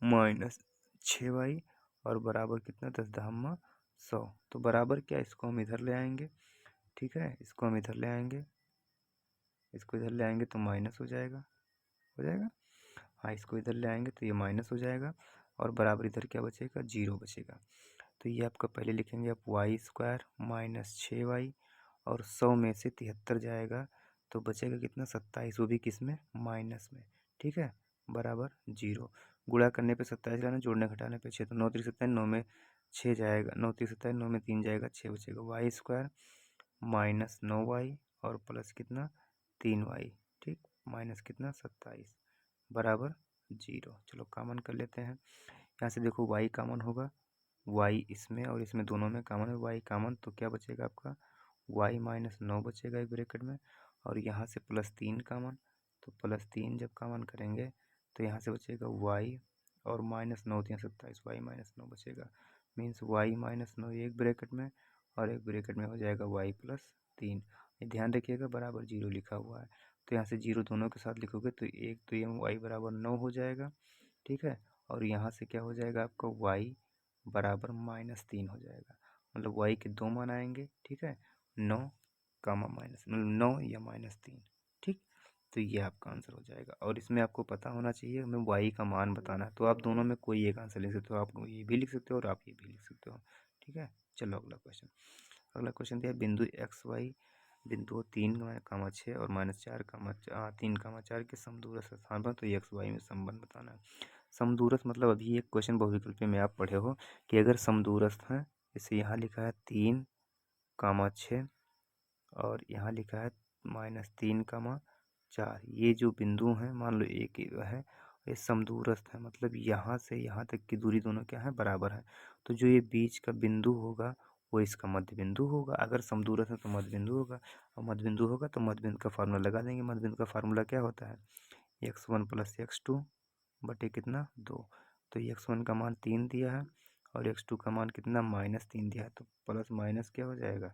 -6y, और बराबर कितना 10 × 100, तो बराबर क्या, इसको हम इधर ले आएंगे। ठीक है, इसको हम इधर ले आएंगे, इसको इधर ले आएंगे तो माइनस हो जाएगा। हाँ, इसको इधर ले आएंगे तो ये माइनस हो जाएगा, और बराबर इधर क्या बचेगा 0 बचेगा। तो ये आपका पहले लिखेंगे आप y² -6y, और 100 में से 73 जाएगा तो बचेगा कितना 27, वो भी किस में माइनस में। ठीक है, बराबर 0, गुणा करने पे 27 लाना, जोड़ने घटाने पे 6, तो 9 × 3 = 27, 9 में 6 जाएगा, 9 × 3 = 27, 9 में 3 जाएगा, 6 बचेगा, y² -9y, और प्लस कितना 3y, ठीक, माइनस कितना 27, बराबर 0। चलो कॉमन कर लेते हैं, यहाँ से देखो y कॉमन होगा, y इसमें और इसमें दोनों में कॉमन है, y कॉमन, तो क्या बचेगा आपका y -9 बचेगा एक ब्रैकेट में, और यहाँ से +3 कॉमन, तो +3 जब कॉमन करेंगे तो यहाँ से बचेगा y, और -9 × 3 = 27, y -9 बचेगा, मीन्स y -9 एक ब्रैकेट में, और एक ब्रैकेट में हो जाएगा y +3। ये ध्यान रखिएगा बराबर 0 लिखा हुआ है, तो यहाँ से 0 दोनों के साथ लिखोगे तो एक, तो ये y बराबर 9 हो जाएगा। ठीक है, और यहाँ से क्या हो जाएगा आपका y बराबर -3 हो जाएगा, मतलब y के 2 मान आएंगे। ठीक है, 9 कामा माइनस, मतलब 9 या -3। ठीक, तो ये आपका आंसर हो जाएगा। और इसमें आपको पता होना चाहिए हमें y का मान बताना है, तो आप दोनों में कोई एक आंसर लिख सकते हो। आप ये भी लिख सकते हो और आप ये भी लिख सकते हो। ठीक है, चलो अगला क्वेश्चन। अगला क्वेश्चन दिया बिंदु XY, बिंदु 3, 6 और -3, 4 के समदूरस्थ स्थान पर, तो XY में संबंध बताना है। समदूरस्थ मतलब अभी एक क्वेश्चन बहुविकल्पी में आप पढ़े हो कि अगर समदूरस्थ है, जैसे यहाँ लिखा है 3, 6 और यहाँ लिखा है -3, 4, ये जो बिंदु हैं मान लो एक है, ये समदूरस्थ है, मतलब यहाँ से यहाँ तक की दूरी दोनों क्या है, बराबर है। तो जो ये बीच का बिंदु होगा वो इसका मध्य बिंदु होगा। अगर समदूरस्थ है तो मध्य बिंदु होगा, और मध्य बिंदु होगा तो मध्य बिंदु का फार्मूला लगा देंगे। मध्य बिंदु का फार्मूला क्या होता है, x1 + x2 बटे कितना 2। तो x1 का मान 3 दिया है और x2 का मान कितना -3 दिया है, तो प्लस माइनस क्या हो जाएगा,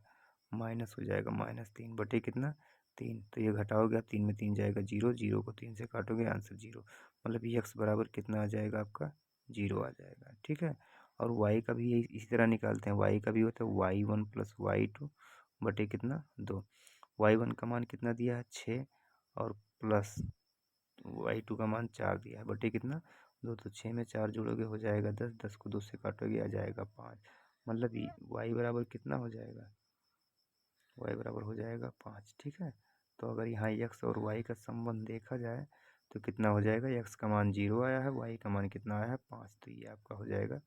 माइनस हो जाएगा, -3 बटे कितना 3। तो ये घटाओगे आप, 3 में 3 जाएगा 0, 0 को 3 से काटोगे आंसर 0, मतलब x बराबर कितना आ जाएगा आपका 0 आ जाएगा। ठीक है, और y का भी इसी तरह निकालते हैं। y का भी होता है y1 + y2 बटे कितना 2। y1 का मान कितना दिया है 6 और प्लस y2 का मान 4 दिया है बटे कितना 2। तो 6 में 4 जोड़ोगे हो जाएगा 10, 10 को 2 से काटोगे आ जाएगा 5, मतलब y बराबर कितना हो जाएगा, y बराबर हो जाएगा 5। ठीक है, तो अगर यहाँ x और y का संबंध देखा जाए तो कितना हो जाएगा, x का मान 0 आया है, y का मान कितना आया है 5, तो ये आपका हो जाएगा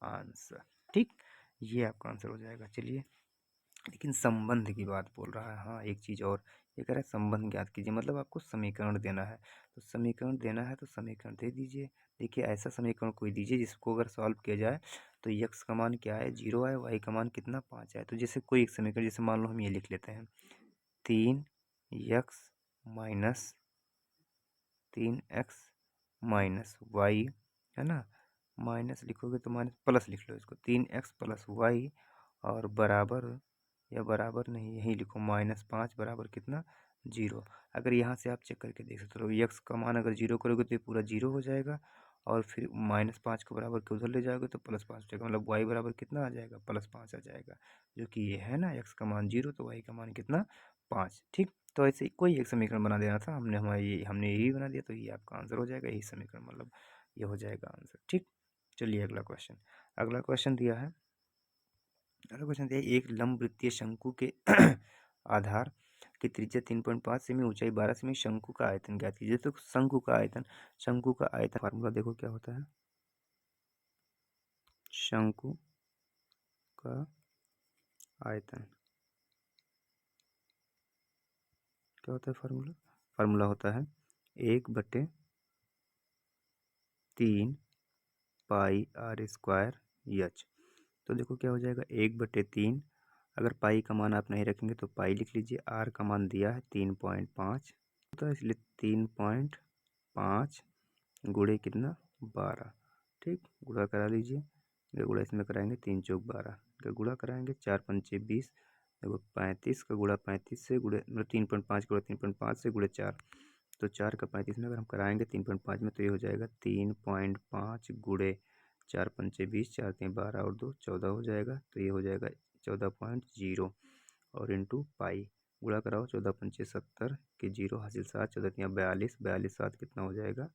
आंसर। ठीक, ये आपका आंसर हो जाएगा। चलिए, लेकिन संबंध की बात बोल रहा है। हाँ, एक चीज़ और, ये कह रहा है संबंध ज्ञात कीजिए, मतलब आपको समीकरण देना है। तो समीकरण देना है तो समीकरण दे दीजिए। देखिए, ऐसा समीकरण कोई दीजिए जिसको अगर सॉल्व किया जाए तो x का मान क्या है 0 है, y का मान कितना 5 है। तो जैसे कोई एक समीकरण, जैसे मान लो हम ये लिख लेते हैं 3x minus 3x minus Y, है ना, माइनस लिखोगे तो माइनस, प्लस लिख लो इसको, 3x + y और बराबर, या बराबर नहीं, यही लिखो -5 बराबर कितना 0। अगर यहाँ से आप चेक करके देख सकते हो, x का मान अगर 0 करोगे तो ये पूरा 0 हो जाएगा, और फिर -5 के बराबर के उधर ले जाओगे तो +5 हो जाएगा, मतलब y बराबर कितना आ जाएगा, +5 आ जाएगा, जो कि ये है ना, x का मान 0 तो y का मान कितना 5। ठीक, तो ऐसे कोई एक समीकरण बना देना था, हमने यही बना दिया, तो ये आपका आंसर हो जाएगा, यही समीकरण, मतलब ये हो जाएगा आंसर। ठीक, चलिए अगला क्वेश्चन। अगला क्वेश्चन दिया है, अगला क्वेश्चन दिया है, एक लंब वृत्तीय शंकु के आधार की त्रिज्या 3.5 सेमी, ऊंचाई 12 सेमी, शंकु का आयतन ज्ञात कीजिए। तो शंकु का आयतन फार्मूला देखो क्या होता है, शंकु का आयतन क्या होता है, फार्मूला होता है 1/3 पाई r² h। तो देखो क्या हो जाएगा, 1/3, अगर पाई का मान आप नहीं रखेंगे तो पाई लिख लीजिए, आर का मान दिया है 3.5 तो इसलिए 3.5 गुणे कितना 12। ठीक, गुणा करा लीजिए, अगर गुणा इसमें कराएंगे 3 चौक 12, अगर गुणा कराएंगे 4 पंचे 20, देखो 35 का गुणा 35 से गुणे, मतलब 3.5 गुणा 3.5 से गुणे 4, तो 4 का 35 में अगर हम कराएंगे 3.5 में तो ये हो जाएगा 3.5 गुणे 4 पंचे 20, 4 3 12 और 2 14 हो जाएगा, तो ये हो जाएगा 14.0 और इंटू पाई, गुणा कराओ 14 पंचे 70 के 0 हासिल 7, 14 तियाँ 42, 42 7 कितना हो जाएगा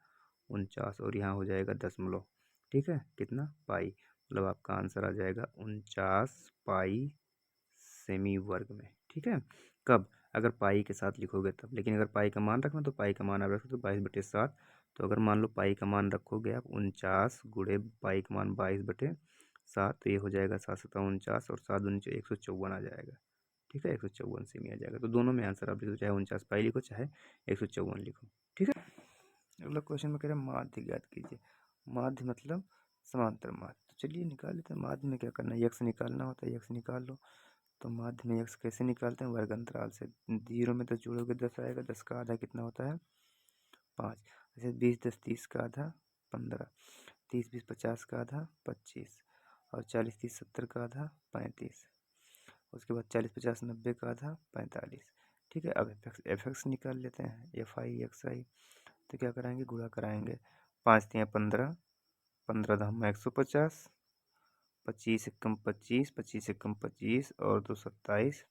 49, और यहाँ हो जाएगा दशमलव। ठीक है, कितना पाई, मतलब आपका आंसर आ जाएगा 49 पाई सेमी वर्ग में। ठीक है, कब, अगर पाई के साथ लिखोगे तब, लेकिन अगर पाई का मान रखना तो पाई का मान आप रख सकते हो 22/7। तो अगर मान लो पाई का मान रखोगे आप 49 गुणे पाई का मान 22/7, तो ये हो जाएगा 7×7 = 49 और 7×2 154 आ जाएगा। ठीक है, 154 सेमी आ जाएगा। तो दोनों में आंसर आप लिखो, चाहे 49 पाई लिखो चाहे 154 लिखो। ठीक है, अगला क्वेश्चन में कह रहे हैं माध्य ज्ञात कीजिए। माध्य मतलब समांतर माध्य। तो चलिए निकाल लेते हैं। माध्य में क्या करना है, यक्स निकालना होता है, यक्स निकाल लो। तो माध्य में यक्स कैसे निकालते हैं, वर्ग अंतराल से। 0 में 10 जोड़ोगे 10 आएगा, 10 का आधा कितना होता है 5, जैसे 20 10 30 का आधा 15, 30 20 50 का आधा 25, और 40 30 70 का आधा 35, उसके बाद 40 50 90 का आधा 45। ठीक है, अब एफ एक्स निकाल लेते हैं, एफ आई एक्स आई। तो क्या कराएंगे, गुणा कराएंगे, 5 तियाँ 15, 15 धामा 150, 25 एकम 25, 25 एकम 25 और 2 27,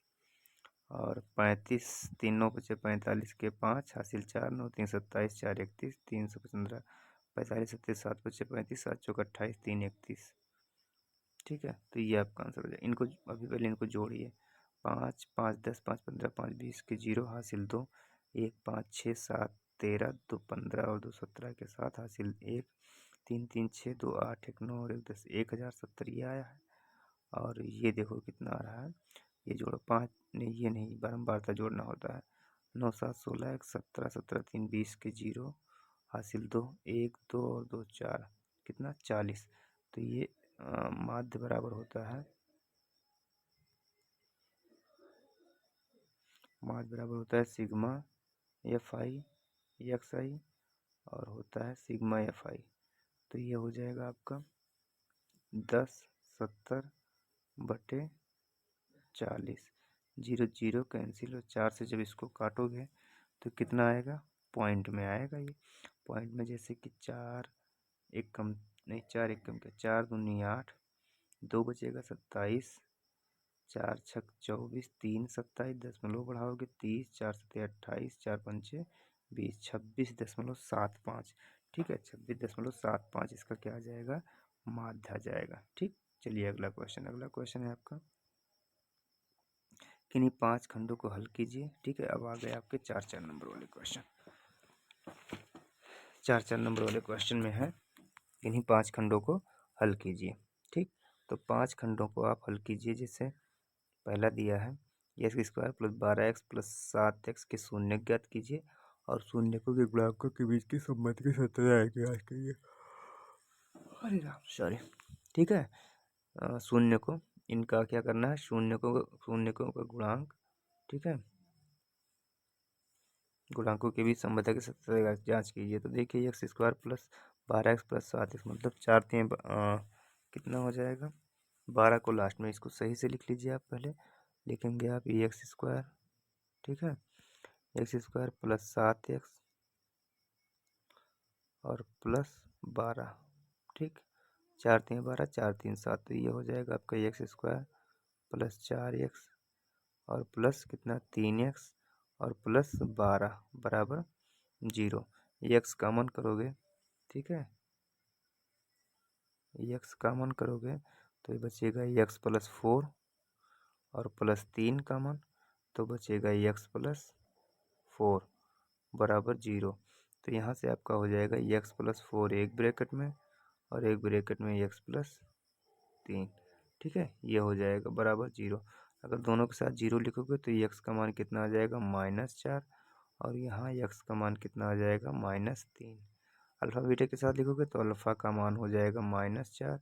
और 35 3 9 बचे 45 के 5 हासिल 4 9 3 27 4 31 315 45 37 7 बचे 35 7 चौक 28 3 31। ठीक है, तो ये आपका आंसर हो जाएगा। इनको अभी पहले इनको जोड़िए। 5 5 10 5 15 5 20 के 0 हासिल 2 1 5 6 7 13 2 15 और 2 17 के साथ हासिल 1 3 3 6 2 8 1 9 और 1 10 1070 ये आया है। और ये देखो कितना आ रहा है, ये जोड़ो 5 नहीं, ये नहीं, बारंबारता जोड़ना होता है। 9 7 16 1 17 17 3 20 के 0 हासिल 2 1 2 और 2 4 कितना 40। तो ये माध्य बराबर होता है, माध्य बराबर होता है सिग्मा एफ आई एक्स आई और होता है सिग्मा एफ आई। तो ये हो जाएगा आपका 10 70 बटे 40। 0 0 कैंसिल और 4 से जब इसको काटोगे तो कितना आएगा, पॉइंट में आएगा। ये पॉइंट में जैसे कि 4 एक कम नहीं, 4 एक कम क्या, 4 दूनी 8 2 बचेगा 27 4 छक 24 3 27 दशमलव बढ़ाओगे 30 4 सत्ते 28 4 पंचे 20 26.75। ठीक है, 26.75 इसका क्या आ जाएगा, माध्य आ जाएगा। ठीक, चलिए अगला क्वेश्चन। अगला क्वेश्चन है आपका, किन्हीं 5 खंडों को हल कीजिए। ठीक है, अब आ गए आपके 4 नंबर वाले क्वेश्चन। 4 नंबर वाले क्वेश्चन में है, किन्हीं 5 खंडों को हल कीजिए। ठीक, तो 5 खंडों को आप हल कीजिए। जैसे पहला दिया है x square plus 12x plus 7x के शून्य ज्ञात कीजिए और शून्यकों के गुणांकों के बीच की संबंध की सत्यापन ज्ञात कीजिए। अरे राम, सॉरी। ठीक है, शून्य को इनका क्या करना है, शून्यकों का गुणांक, ठीक है, गुणांकों के बीच संबंध की सत्यापन जांच कीजिए। तो देखिए x square plus 12x plus 7x मतलब 4 3 कितना हो जाएगा 12 को लास्ट में इसको सही से लिख लीजिए। आप पहले लिखेंगे आप एक्स स्क्वायर, ठीक है, एक्स स्क्वायर प्लस 7x और प्लस 12। ठीक, 4 3 12 4 3 7, तो ये हो जाएगा आपका एक्स स्क्वायर प्लस 4x और प्लस कितना 3x और प्लस 12 बराबर 0। एक्स कॉमन करोगे, ठीक है, एक्स कॉमन करोगे तो ये बचेगा एक्स प्लस 4 और प्लस 3 कॉमन तो बचेगा एक्स प्लस 4 बराबर 0। तो यहाँ से आपका हो जाएगा एक्स प्लस 4 एक ब्रैकेट में और एक ब्रैकेट में एक्स प्लस 3। ठीक है, ये हो जाएगा बराबर 0। अगर दोनों के साथ 0 लिखोगे तो एक्स का मान कितना आ जाएगा -4 और यहाँ एक्स का मान कितना आ जाएगा -3। अल्फ़ा बीटा के साथ लिखोगे तो अल्फ़ा का मान हो जाएगा -4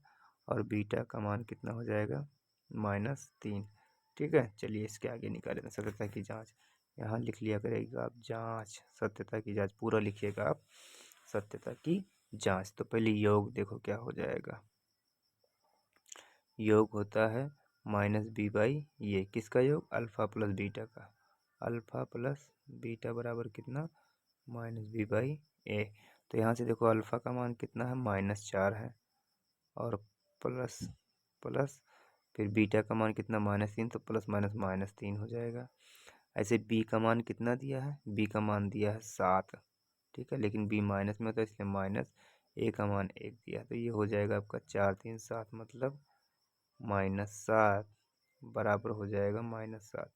और बीटा का मान कितना हो जाएगा -3। ठीक है, चलिए इसके आगे निकालें सत्यता की जांच। यहाँ लिख लिया करेगा आप जांच, सत्यता की जांच पूरा लिखिएगा आप, सत्यता की जांच। तो पहले योग देखो क्या हो जाएगा, योग होता है -b/, ये किसका योग, अल्फ़ा प्लस बीटा का, अल्फ़ा प्लस बीटा बराबर कितना -b/a। तो यहाँ से देखो अल्फ़ा का मान कितना है -4 है और प्लस प्लस फिर बीटा का मान कितना -3, तो प्लस माइनस -3 हो जाएगा। ऐसे बी का मान कितना दिया है, बी का मान दिया है 7। ठीक है, लेकिन बी माइनस में होता है इसलिए माइनस, ए का मान 1 दिया, तो ये हो जाएगा आपका 4 3 7 मतलब -7 बराबर हो जाएगा -7।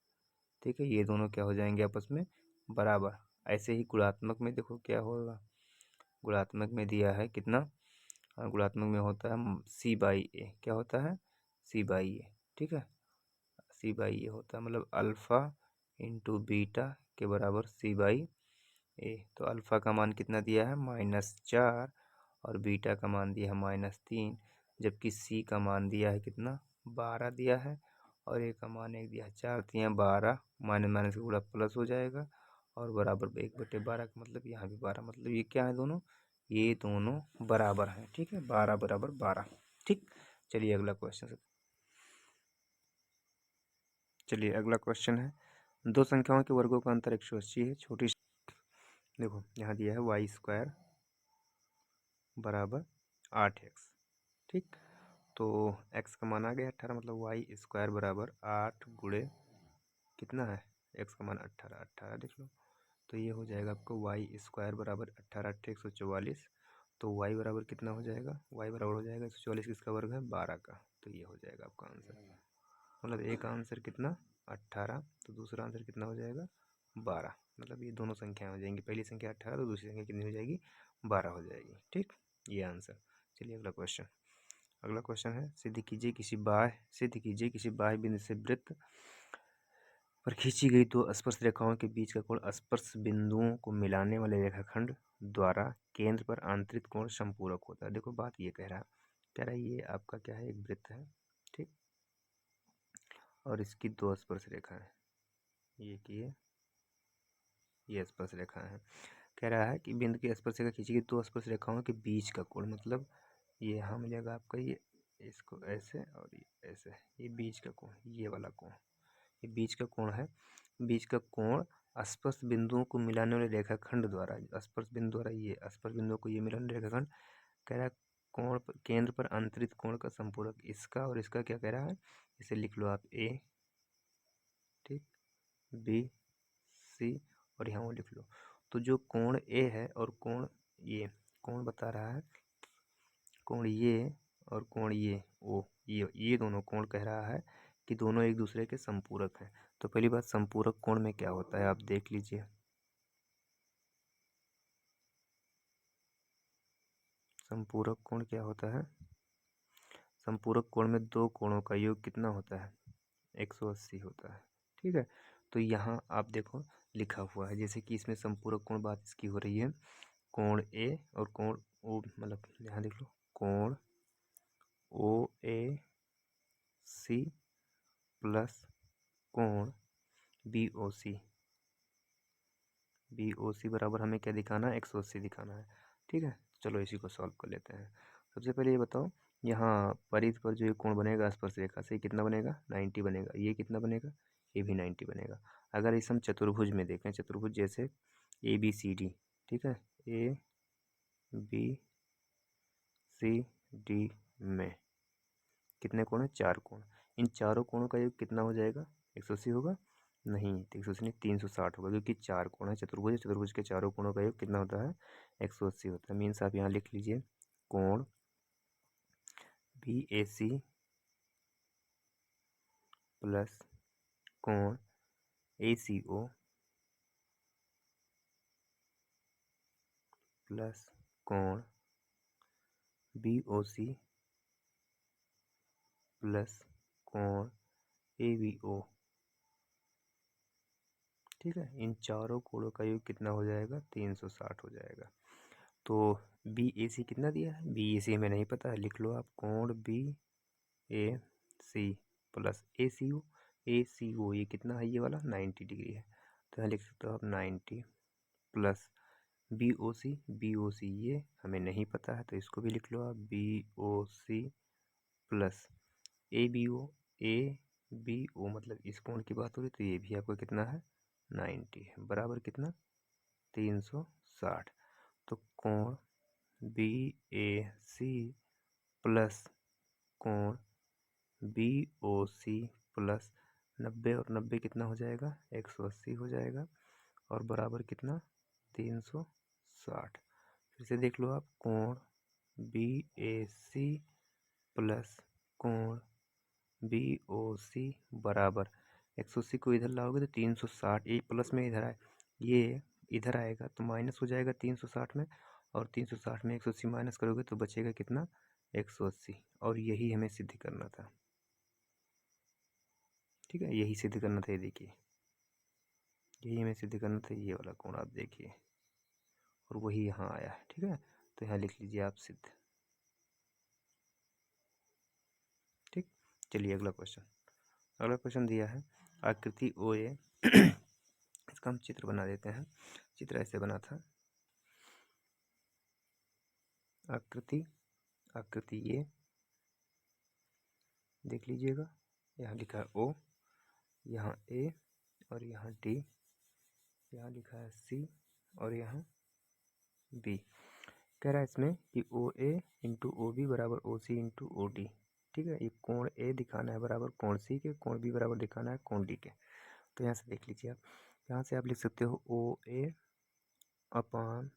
ठीक है, ये दोनों क्या हो जाएंगे आपस में बराबर। ऐसे ही गुणात्मक में देखो क्या होगा, गुणात्मक में दिया है कितना, गुणात्मक में होता है c/a, क्या होता है c/a। ठीक है, c/a होता है मतलब अल्फ़ा इंटू बीटा के बराबर c/a। तो अल्फ़ा का मान कितना दिया है -4 और बीटा का मान दिया है -3, जबकि सी का मान दिया है कितना 12 दिया है और ए का मान 1 दिया है। 4 3 12 माइनस माइनस का गुणा प्लस हो जाएगा और बराबर 1/12 का मतलब यहाँ भी 12, मतलब ये क्या है दोनों, ये दोनों बराबर हैं। ठीक है, 12 बराबर 12। ठीक, चलिए अगला क्वेश्चन, चलिए अगला क्वेश्चन है, दो संख्याओं के वर्गों का अंतर 180 है। छोटी, देखो यहाँ दिया है वाई स्क्वायर बराबर 8x। ठीक, तो x का मान आ गया 18 मतलब वाई स्क्वायर बराबर 8 गुणे कितना है एक्स का मान 18 लिख लो। तो ये हो जाएगा आपको वाई स्क्वायर बराबर 18×144। तो वाई बराबर कितना हो जाएगा, वाई बराबर हो जाएगा 144 किसका वर्ग है, 12 का। तो ये हो जाएगा आपका आंसर। मतलब एक आंसर कितना 18, तो दूसरा आंसर कितना हो जाएगा 12। मतलब ये दोनों संख्याएं हो जाएंगी, पहली संख्या 18 तो दूसरी संख्या कितनी हो जाएगी 12 हो जाएगी। ठीक, ये आंसर। चलिए अगला क्वेश्चन। अगला क्वेश्चन है सिद्ध कीजिए किसी बाह्य बिंदु से वृत्त पर खींची गई दो स्पर्श रेखाओं के बीच का कोण स्पर्श बिंदुओं को मिलाने वाले रेखाखंड द्वारा केंद्र पर आंतरिक कोण संपूरक होता है। देखो बात ये कह रहा है ये आपका क्या है, एक वृत्त है, ठीक, और इसकी दो स्पर्श रेखा है, ये कि ये स्पर्श रेखा है। कह रहा है कि बिंदु की स्पर्श रेखा खींची गई दो स्पर्श रेखाओं के बीच का कोण, मतलब ये यहाँ मिलेगा आपका, ये इसको ऐसे और ये ऐसे, ये बीच का कोण, ये वाला कोण, ये बीच का कोण है। बीच का कोण स्पर्श बिंदुओं को मिलाने वाले रेखाखंड द्वारा, स्पर्श बिंदु द्वारा ये स्पर्श बिंदुओं को ये मिलाने रेखाखंड, कह रहा है कोण पर केंद्र पर अंतरित कोण का संपूरक, इसका और इसका क्या कह रहा है, इसे लिख लो आप ए, ठीक, बी सी और यहाँ वो लिख लो। तो जो कोण ए है और कोण ये, कोण बता रहा है कोण ये और कोण ये ओ, ये दोनों कोण कह रहा है कि दोनों एक दूसरे के संपूरक हैं। तो पहली बात, संपूरक कोण में क्या होता है आप देख लीजिए। संपूरक कोण क्या होता है, संपूरक कोण में दो कोणों का योग कितना होता है, 180 होता है। ठीक है, तो यहाँ आप देखो लिखा हुआ है, जैसे कि इसमें संपूरक कोण बात इसकी हो रही है, कोण ए और कोण ओ, मतलब यहाँ देख लो कोण ओ ए सी प्लस कोण बी ओ सी, बराबर हमें क्या दिखाना है, 180 दिखाना है। ठीक है, चलो इसी को सॉल्व कर लेते हैं। सबसे पहले ये बताओ, यहाँ परिध पर जो ये कोण बनेगा स्पर्श रेखा से कितना बनेगा, 90 बनेगा। ये कितना बनेगा, ये भी 90 बनेगा। अगर इस हम चतुर्भुज में देखें, चतुर्भुज जैसे ए बी सी डी, ठीक है, ए बी सी डी में कितने कोण हैं, 4 कोण। इन चारों कोणों का योग कितना हो जाएगा, 180 होगा, नहीं 180 नहीं 360 होगा, क्योंकि 4 कोण है, चतुर्भुज, चतुर्भुज के चारों कोणों का योग कितना होता है, 180 होता है। मीन्स आप यहाँ लिख लीजिए कोण बी ए सी प्लस कोण ए सी ओ प्लस कोण बी ओ सी प्लस कोण ए बी ओ। ठीक है, इन चारों कोणों का योग कितना हो जाएगा, 360 हो जाएगा। तो बी ए सी कितना दिया है, बी ए सी हमें नहीं पता है, लिख लो आप कोण बी ए सी प्लस ए सी ओ ये कितना है, ये वाला 90 डिग्री है। तो यहाँ लिख सकते हो आप 90 प्लस बी ओ सी ये हमें नहीं पता है, तो इसको भी लिख लो आप B O C plus A B O मतलब इस कोण की बात हो रही, तो ये भी आपका कितना है 90 है, बराबर कितना 360। तो कोण बी ए सी प्लस कोण बी ओ सी प्लस 90 और 90 कितना हो जाएगा, 180 हो जाएगा, और बराबर कितना 360। फिर से देख लो आप, कोण बी ए सी प्लस कोण बी ओ सी बराबर 180 को इधर लाओगे तो 360, ये प्लस में इधर आए, ये इधर आएगा तो माइनस हो जाएगा 360 में, और 360 में 180 माइनस करोगे तो बचेगा कितना 180, और यही हमें सिद्ध करना था। ठीक है, यही सिद्ध करना था, ये देखिए यही हमें सिद्ध करना था, ये वाला कोण आप देखिए, और वही यहाँ आया है। ठीक है, तो यहाँ लिख लीजिए आप सिद्ध। ठीक, चलिए अगला क्वेश्चन दिया है आकृति ओ ए इसका हम चित्र बना देते हैं। चित्र ऐसे बना था, आकृति ये देख लीजिएगा, यहाँ लिखा है ओ, यहाँ ए और यहाँ डी, यहाँ लिखा है सी और यहाँ बी। कह रहा है इसमें कि ओ ए इंटू ओ बी बराबर ओ सी इंटू ओ डी। ठीक है, ये कोण ए दिखाना है बराबर कोण सी के, कोण बी बराबर दिखाना है कोण डी के। तो यहाँ से देख लीजिए आप, यहाँ से आप लिख सकते हो OA अपान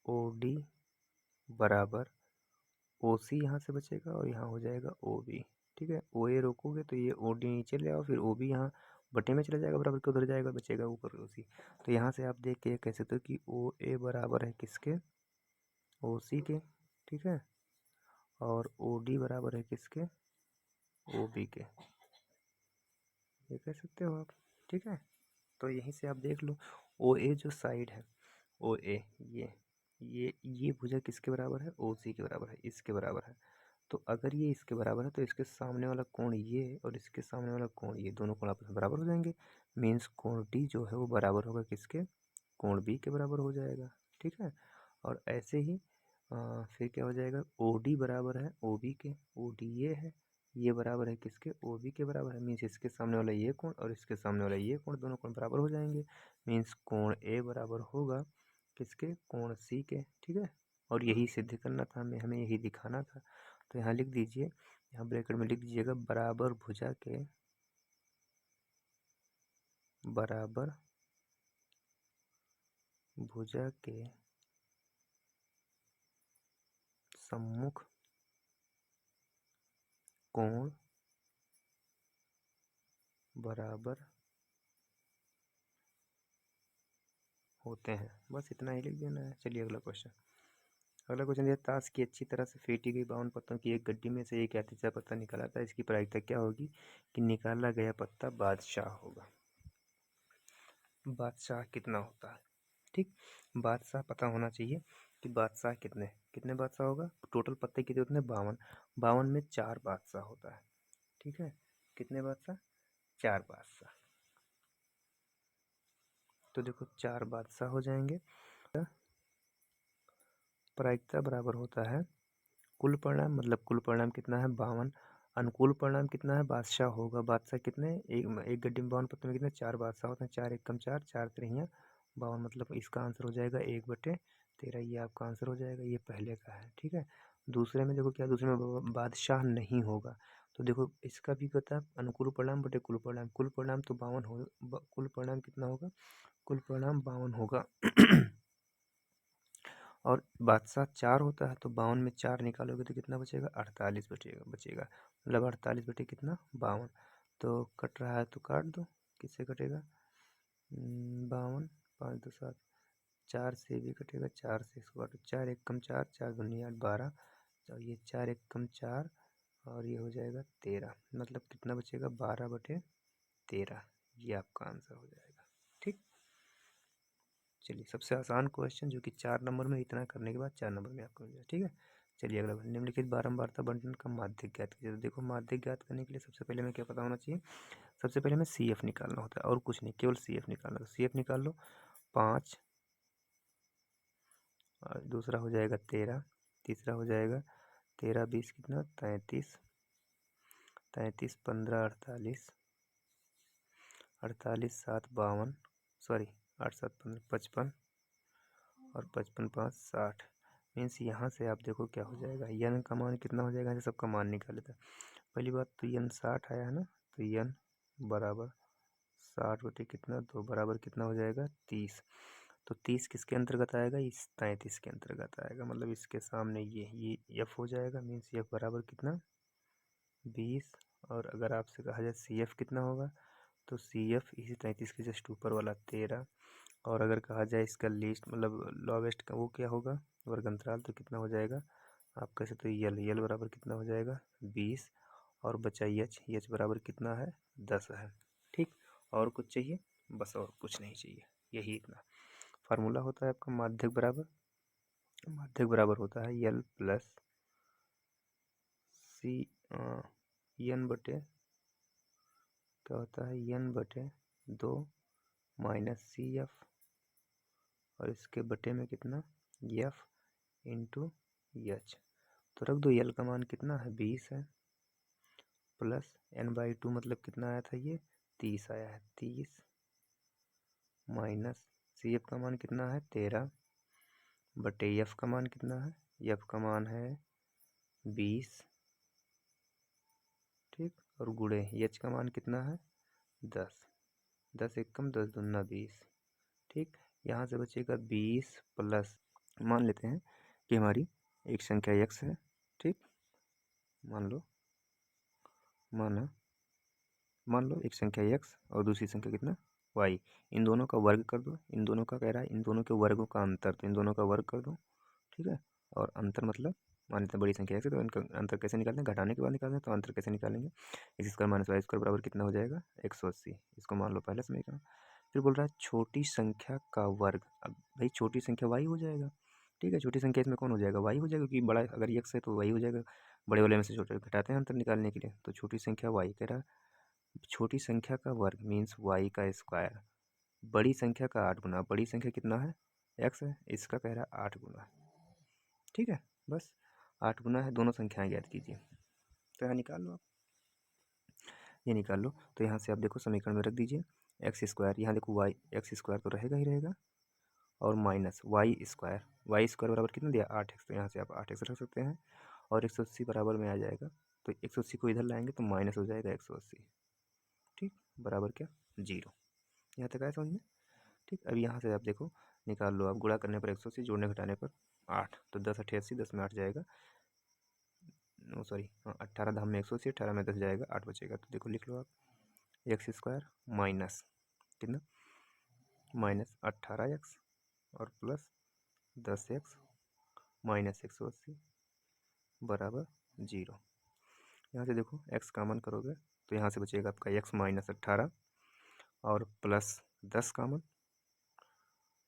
OD बराबर OC, यहाँ से बचेगा और यहाँ हो जाएगा OB। ठीक है, OA रोकोगे तो ये OD नीचे ले आओ, फिर OB यहाँ बटे में चला जाएगा, बराबर के उधर जाएगा, बचेगा ऊपर OC। तो यहाँ से आप देख के कह सकते हो कि OA बराबर है किसके, OC के। ठीक है, और OD बराबर है किसके, OB के, ये कह सकते हो आप। ठीक है, तो यहीं से आप देख लो OA जो साइड है, OA ये भुजा किसके बराबर है, OC के बराबर है, इसके बराबर है। तो अगर ये इसके बराबर है तो इसके सामने वाला कोण ये और इसके सामने वाला कोण ये, दोनों कोण आपस में बराबर हो जाएंगे। मीन्स कोण D जो है वो बराबर होगा किसके, कोण B के बराबर हो जाएगा। ठीक है, और ऐसे ही फिर क्या हो जाएगा, OD बराबर है OB के, OD ये बराबर है किसके, OB के बराबर है। मीन्स इसके सामने वाला ये कोण और इसके सामने वाला ये कोण, दोनों कोण बराबर हो जाएंगे। मीन्स कोण A बराबर होगा किसके, कोण C के। ठीक है, और यही सिद्ध करना था हमें यही दिखाना था। तो यहाँ लिख दीजिए, यहाँ ब्रैकेट में लिख दीजिएगा बराबर भुजा के सम्मुख कोण बराबर होते हैं। बस इतना ही लिख देना है। चलिए अगला क्वेश्चन दिया, ताश की अच्छी तरह से फेंटी गई 52 पत्तों की एक गड्डी में से एक यादृच्छिक पत्ता निकाला था। इसकी प्रायिकता क्या होगी कि निकाला गया पत्ता बादशाह होगा। बादशाह कितना होता है, ठीक, बादशाह पता होना चाहिए कि बादशाह कितने कितने बादशाह होगा। टोटल पत्ते कितने होते हैं, 52, 52 में 4 बादशाह होता है। ठीक है, कितने बादशाह, 4 बादशाह। तो देखो 4 बादशाह हो जाएंगे। प्रायिकता बराबर होता है कुल परिणाम, मतलब कुल परिणाम कितना है 52, अनुकूल परिणाम कितना है, बादशाह होगा। बादशाह कितने, एक गड्डी में 52 पत्तों में कितने, 4 बादशाह होते हैं। 4 एकम 4, 4 तिरियाँ 52, मतलब इसका आंसर हो जाएगा 1/13। ये आपका आंसर हो जाएगा, ये पहले का है। ठीक है, दूसरे में देखो क्या, दूसरे में बादशाह नहीं होगा। तो देखो इसका भी पता है अनुकूल परिणाम बटे कुल परिणाम, कुल परिणाम तो 52 हो, कुल परिणाम कितना होगा, कुल परिणाम 52 होगा। और बादशाह 4 होता है, तो 52 में 4 निकालोगे तो कितना बचेगा, 48 बचेगा, मतलब 48 बटे कितना 52। तो कट रहा है तो काट दो, किससे कटेगा, 52, 5 2 7, 4 से भी कटेगा, 4 से इसको काटो, 4 एकम 4, 4 दूनी 8, 12, और ये 4 एकम 4 और ये हो जाएगा 13, मतलब कितना बचेगा 12/13। ये आपका आंसर हो जाएगा। ठीक, चलिए सबसे आसान क्वेश्चन जो कि 4 नंबर में, इतना करने के बाद 4 नंबर में आपको मिल जाए। ठीक है, चलिए अगला, निम्नलिखित बारंबारता बंटन का माध्यक ज्ञात कीजिए। तो देखो माध्यक ज्ञात करने के लिए सबसे पहले हमें क्या पता होना चाहिए, सबसे पहले हमें CF निकालना होता है और कुछ नहीं, केवल CF निकालना। तो CF निकाल लो, 5 और दूसरा हो जाएगा 13, तीसरा हो जाएगा 13 20 कितना 33, 33 15 48, 48 7 52, सॉरी 8 7 15 55 और 55 5 60। मीन्स यहाँ से आप देखो क्या हो जाएगा, यन का मान कितना हो जाएगा, सबका मान निकाल लेता है। पहली बात तो यन 60 आया है ना, तो यन बराबर 60 बटे कितना 2 बराबर कितना हो जाएगा 30। तो 30 किसके अंतर्गत आएगा, इस 33 के अंतर्गत आएगा, मतलब इसके सामने ये F हो जाएगा। मीन्स F बराबर कितना 20। और अगर आपसे कहा जाए CF कितना होगा, तो CF इसी 33 के जस्ट ऊपर वाला 13। और अगर कहा जाए इसका लीस्ट मतलब लॉवेस्ट का वो क्या होगा, वर्ग अंतराल, तो कितना हो जाएगा, आप कह सकते हो यल बराबर कितना हो जाएगा 20। और बचा एच बराबर कितना है 10 है। ठीक, और कुछ चाहिए, बस और कुछ नहीं चाहिए, यही इतना फार्मूला होता है आपका। माध्यक बराबर होता है यल प्लस सी एन बटे क्या होता है, एन बटे 2 माइनस CF और इसके बटे में कितना F इंटू एच। तो रख दो, यल का मान कितना है 20 है, प्लस n/2 मतलब कितना आया था, ये 30 आया है, 30 माइनस CF का मान कितना है 13 बटे F का मान कितना है, F का मान है 20। ठीक, और गुणे H का मान कितना है 10, 10 एक कम 10 दूना 20। ठीक, यहाँ से बचेगा 20 प्लस, मान लेते हैं कि हमारी एक संख्या x है। ठीक, मान लो एक संख्या x और दूसरी संख्या कितना y। इन दोनों का वर्ग कर दो। इन दोनों का कह रहा है इन दोनों के वर्गों का अंतर, तो इन दोनों का वर्ग कर दो। ठीक है, और अंतर मतलब मान लेते हैं बड़ी संख्या x है, तो इनका अंतर कैसे निकालते हैं, घटाने के बाद निकालते हैं। तो अंतर कैसे निकालेंगे, x square minus y square बराबर कितना हो जाएगा 180। इसको मान लो पहले समीकरण। फिर बोल रहा है छोटी संख्या का वर्ग। अब भाई छोटी संख्या y हो जाएगा। ठीक है, छोटी संख्या इसमें कौन हो जाएगा, y हो जाएगा, क्योंकि बड़ा अगर x है तो y हो जाएगा। बड़े वाले में से छोटे घटाते हैं अंतर निकालने के लिए। तो छोटी संख्या y कह रहा है, छोटी संख्या का वर्ग मीन्स y का स्क्वायर बड़ी संख्या का 8 गुना। बड़ी संख्या कितना है, x है, इसका कह रहा है 8 गुना। ठीक है, बस 8 गुना है, दोनों संख्याएं ज्ञात कीजिए। तो यहाँ निकाल लो आप, ये निकाल लो। तो यहाँ से आप देखो समीकरण में रख दीजिए एक्स स्क्वायर, यहाँ देखो वाई, एक्स स्क्वायर तो रहेगा ही रहेगा, और माइनस वाई स्क्वायर बराबर कितना दिया 8x। तो यहाँ से आप 8x रख सकते हैं, और 180 बराबर में आ जाएगा। तो 180 को इधर लाएंगे तो माइनस हो जाएगा 180। ठीक, बराबर क्या 0। यहाँ तक आया समझ में। ठीक, अब यहाँ से आप देखो निकाल लो आप, गुणा करने पर 180, जोड़ने घटाने पर 8, तो 10 8 80, 10 में 8 जाएगा, सॉरी 18 धाम में 180, 18 में 10 जाएगा, 8 बचेगा। तो देखो लिख लो आप एक्स स्क्वायर माइनस कितना, माइनस 18x और प्लस 10x माइनस 180 बराबर 0। यहाँ से देखो x कॉमन करोगे तो यहाँ से बचेगा आपका x माइनस 18 और प्लस 10 कॉमन।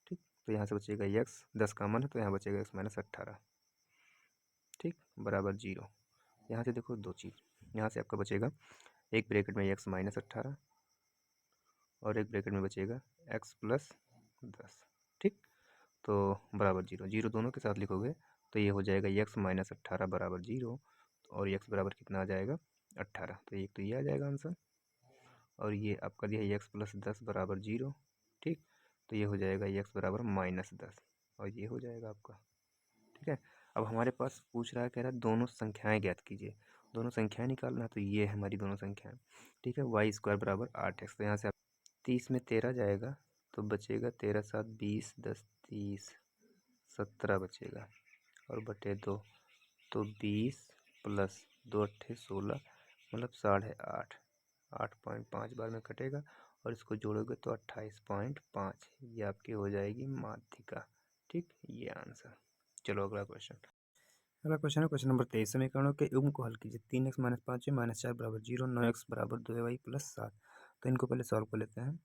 ठीक, तो यहाँ से बचेगा x, 10 कॉमन है तो यहाँ बचेगा x माइनस 18। ठीक, बराबर 0। यहाँ से देखो दो चीज़, यहाँ से आपका बचेगा एक ब्रैकेट में x माइनस 18 और एक ब्रैकेट में बचेगा x प्लस 10। ठीक, तो बराबर 0, 0 दोनों के साथ लिखोगे तो ये हो जाएगा x माइनस 18 बराबर 0, और x बराबर कितना आ जाएगा 18। तो एक तो ये आ जाएगा आंसर, और ये आपका दिया है x प्लस 10 बराबर 0। ठीक, तो ये हो जाएगा x बराबर माइनस 10, और ये हो जाएगा आपका। ठीक है, अब हमारे पास पूछ रहा है, कह रहा है दोनों संख्याएं ज्ञात कीजिए। दोनों संख्याएं निकालना, तो ये है हमारी दोनों संख्याएं। ठीक है, वाई स्क्वायर बराबर 8x। तो यहाँ से 30 में 13 जाएगा तो बचेगा 13 7 20, 10 30, 17 बचेगा, और बटे 2, तो 20 प्लस 2 अट्ठे 16, मतलब 8.5, 8.5 बार में कटेगा, और इसको जोड़ोगे तो 28.5। ये आपकी हो जाएगी माध्यिका। ठीक, ये आंसर। चलो अगला क्वेश्चन। अगला क्वेश्चन है क्वेश्चन नंबर 23। समीकरणों के युग्म को हल कीजिए। 3x माइनस 5y माइनस 4 बराबर 0, 9x बराबर 2y प्लस 7। तो इनको पहले सॉल्व कर लेते हैं।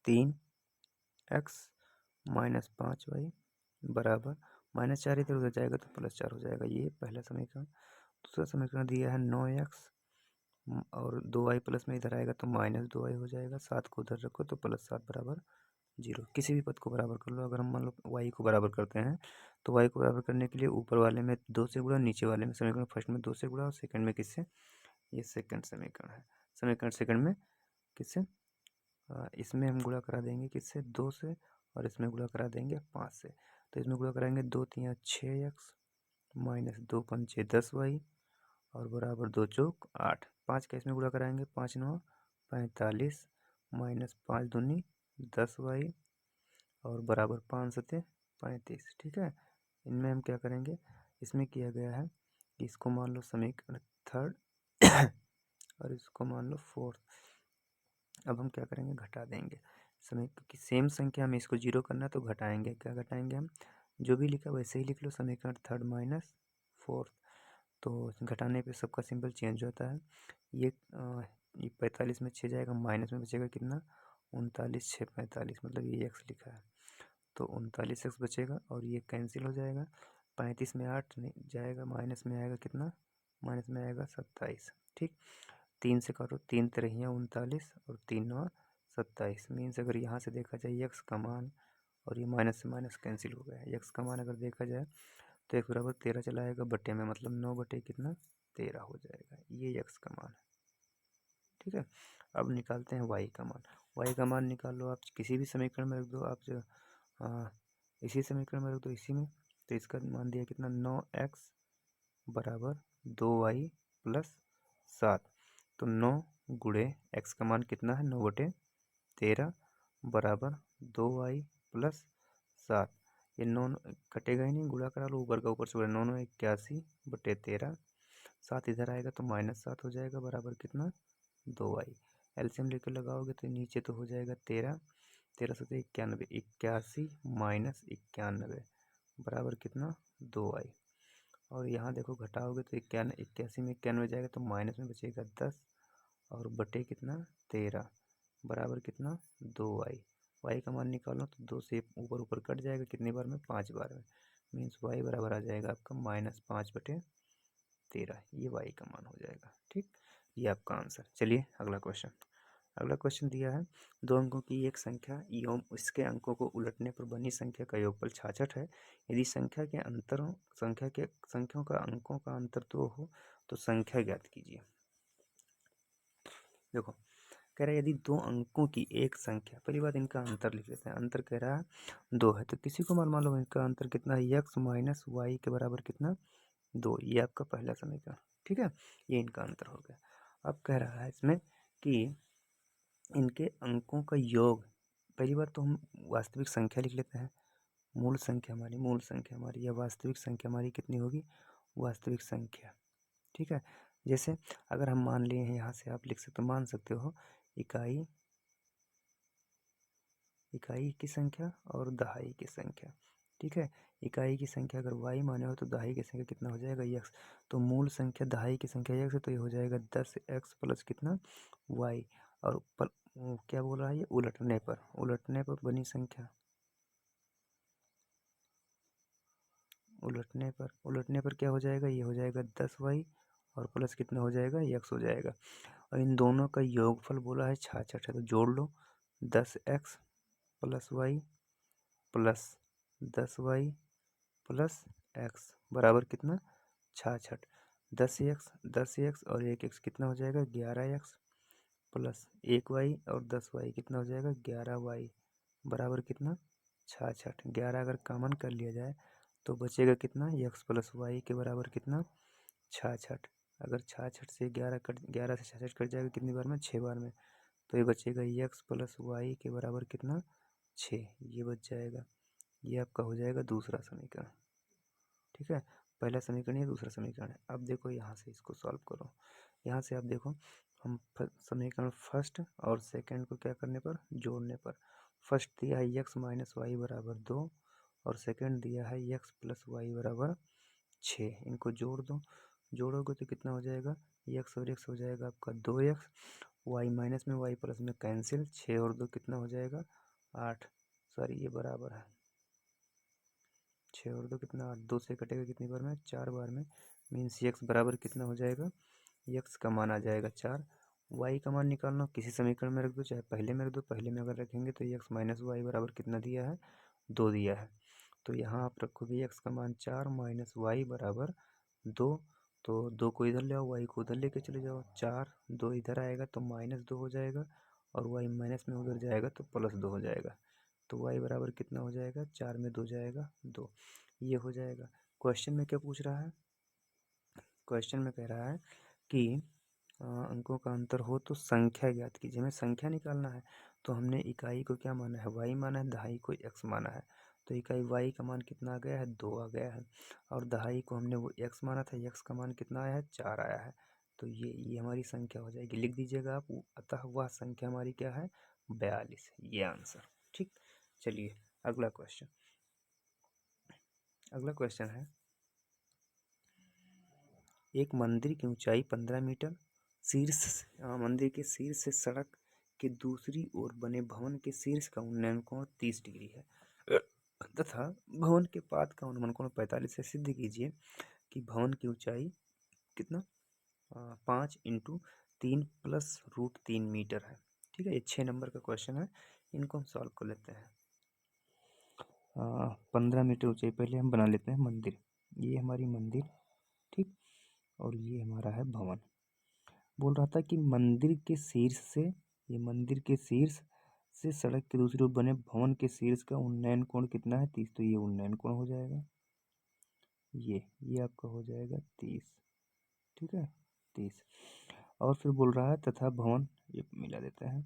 3x माइनस 5y बराबर माइनस 4 इधर उधर जाएगा तो प्लस 4 हो जाएगा, ये पहला समीकरण। दूसरा समीकरण दिया है 9x और 2y प्लस में इधर आएगा तो माइनस 2y हो जाएगा, 7 को उधर रखो तो प्लस 7 बराबर 0। किसी भी पद को बराबर कर लो। अगर हम मान लो y को बराबर करते हैं तो y को बराबर करने के लिए ऊपर वाले में 2 से गुणा, नीचे वाले में समीकरण फर्स्ट में 2 से गुणा और सेकंड में किससे, ये सेकंड समीकरण है। समीकरण सेकंड में किससे, इसमें हम गुणा करा देंगे किससे 2 से, और इसमें गुणा करा देंगे 5 से। तो इसमें गुणा कराएंगे 2 3 6x माइनस 2 5 10y और बराबर 2 चौक 8। 5 का इसमें गुणा कराएंगे 5 9 45 माइनस 5 दूनी 10y और बराबर 5 सत्ते 35। ठीक है, इनमें हम क्या करेंगे, इसमें किया गया है कि इसको मान लो समीकरण थर्ड और इसको मान लो फोर्थ। अब हम क्या करेंगे, घटा देंगे समय, क्योंकि सेम संख्या में इसको 0 करना है तो घटाएंगे। क्या घटाएंगे हम, जो भी लिखा वैसे ही लिख लो, समीकरण थर्ड माइनस फोर्थ। तो घटाने पे सबका सिंबल चेंज होता है। ये 45 में 6 जाएगा, माइनस में बचेगा कितना 39 6 45, मतलब ये x लिखा है तो 39x बचेगा, और ये कैंसिल हो जाएगा। 35 में 8 नहीं जाएगा, माइनस में आएगा कितना, माइनस में आएगा 27। ठीक, 3 से काटो, 3 तिरहियाँ 39 और 3 9 27। मीन्स अगर यहाँ से देखा जाए x का मान, और ये माइनस से माइनस कैंसिल हो गया, x का मान अगर देखा जाए तो x बराबर 13 चला आएगा बटे में, मतलब 9 बटे कितना 13 हो जाएगा, ये x का मान है। ठीक है, अब निकालते हैं y का मान। y का मान निकाल लो आप, किसी भी समीकरण में रख दो आप, जो इसी समीकरण में रख दो, इसी में। तो इसका मान दिया कितना 9x बराबर 2y प्लस 7। तो 9 गुणे x का मान कितना है 9/13 बराबर 2y प्लस 7। ये 9 कटेगा ही नहीं, गुणा करा लो, ऊपर का ऊपर से 9 81/13। 7 इधर आएगा तो -7 हो जाएगा बराबर कितना 2y। एलसीएम लेकर लगाओगे तो नीचे तो हो जाएगा 13, 13 से 91, 81 माइनस 91 बराबर कितना 2y। और यहाँ देखो घटाओगे तो 81 में 91 जाएगा तो माइनस में बचेगा 10 और बटे कितना 13 बराबर कितना 2y। y का मान निकालो तो 2 से ऊपर ऊपर कट जाएगा, कितनी बार में 5 बार में, मीन्स y बराबर आ जाएगा आपका -5/13। ये y का मान हो जाएगा। ठीक, ये आपका आंसर। चलिए अगला क्वेश्चन। अगला क्वेश्चन दिया है, दो अंकों की एक संख्या एवं इसके अंकों को उलटने पर बनी संख्या का योगफल 66 है। यदि संख्याओं का अंकों का अंतर 2 हो तो संख्या ज्ञात कीजिए। देखो कह रहा है यदि दो अंकों की एक संख्या, पहली बात इनका अंतर लिख लेते हैं। अंतर कह रहा है 2 है तो किसी को मान लो इनका अंतर कितना है x माइनस वाई के बराबर कितना 2। ये आपका पहला समीकरण। ठीक है, ये इनका अंतर हो गया। अब कह रहा है इसमें कि इनके अंकों का योग, पहली बात तो हम वास्तविक संख्या लिख लेते हैं। मूल संख्या हमारी या वास्तविक संख्या हमारी कितनी होगी, वास्तविक संख्या। ठीक है, जैसे अगर हम मान लिए हैं, यहाँ से आप लिख सकते मान सकते हो इकाई की संख्या और दहाई की संख्या। ठीक है, इकाई की संख्या अगर y माने हो तो दहाई की संख्या कितना हो जाएगा x। तो मूल संख्या दहाई की संख्या x है तो ये हो जाएगा 10x प्लस कितना y। और क्या बोल रहा है ये, उलटने पर बनी संख्या, उलटने पर क्या हो जाएगा, ये हो जाएगा 10y और प्लस कितना हो जाएगा x हो जाएगा। और इन दोनों का योगफल बोला है 66 है तो जोड़ लो 10x plus y plus 10y plus x बराबर कितना 66। 10x और 1x कितना हो जाएगा 11x प्लस 1y और 10y कितना हो जाएगा 11y बराबर कितना 66। 11 अगर कॉमन कर लिया जाए तो बचेगा कितना x प्लस वाई के बराबर कितना 66। अगर 66 से 11 से 66 कट जाएगा कितनी बार में 6 बार में, तो ये बचेगा x प्लस वाई के बराबर कितना 6, ये बच जाएगा। ये आपका हो जाएगा दूसरा समीकरण। ठीक है, पहला समीकरण ये दूसरा समीकरण है। अब देखो यहाँ से इसको सॉल्व करो। यहाँ से आप देखो हम समीकरण फर्स्ट और सेकंड को क्या करने पर, जोड़ने पर। फर्स्ट दिया है x माइनस वाई बराबर 2 और सेकंड दिया है x प्लस वाई बराबर 6। इनको जोड़ दो, जोड़ोगे तो कितना हो जाएगा x और x हो जाएगा आपका 2x, y माइनस में y प्लस में कैंसिल, 6 और 2 कितना हो जाएगा 8। सॉरी ये बराबर है 6 और 2 कितना 8, 2 से कटेगा कितनी बार में 4 बार में, मीन्स x बराबर कितना हो जाएगा, x का मान आ जाएगा 4। y का मान निकालना किसी समीकरण में रख दो, चाहे पहले में रख दो। पहले में अगर रखेंगे तो x माइनस वाई बराबर कितना दिया है 2 दिया है, तो यहाँ आप रखोगे x का मान 4 माइनस वाई बराबर 2। तो 2 को इधर ले आओ, y को उधर लेके चले जाओ, 4 2 इधर आएगा तो -2 हो जाएगा और y माइनस में उधर जाएगा तो +2 हो जाएगा। तो y बराबर कितना हो जाएगा 4 में 2 जाएगा 2, ये हो जाएगा। क्वेश्चन में क्या पूछ रहा है, क्वेश्चन में कह रहा है कि अंकों का अंतर हो तो संख्या ज्ञात कीजिए। हमें संख्या निकालना है तो हमने इकाई को क्या माना है y माना है, दहाई को x माना है। तो इकाई y का मान कितना आ गया है 2 आ गया है और दहाई को हमने वो x माना था, x का मान कितना आया है 4 आया है। तो ये हमारी संख्या हो जाएगी, लिख दीजिएगा आप। अतः वह संख्या हमारी क्या है 42, ये आंसर। ठीक, चलिए अगला क्वेश्चन। अगला क्वेश्चन है, एक मंदिर की ऊंचाई 15 मीटर, मंदिर के शीर्ष से सड़क के दूसरी ओर बने भवन के शीर्ष का उन्नयन कोण 30 डिग्री है तथा भवन के पाद का अनुमान कोण 45 से। सिद्ध कीजिए कि भवन की ऊंचाई कितना 5 × 3 + √3 मीटर है। ठीक है, ये 6 नंबर का क्वेश्चन है, इनको हम सॉल्व कर लेते हैं। 15 मीटर ऊंचाई, पहले हम बना लेते हैं मंदिर। ये हमारी मंदिर, ठीक, और ये हमारा है भवन। बोल रहा था कि मंदिर के शीर्ष से सड़क के दूसरी ओर बने भवन के शीर्ष का उन्नयन कोण कितना है 30। तो ये उन्नयन कोण हो जाएगा, ये आपका हो जाएगा 30। ठीक है, 30। और फिर बोल रहा है तथा भवन, ये मिला देते हैं,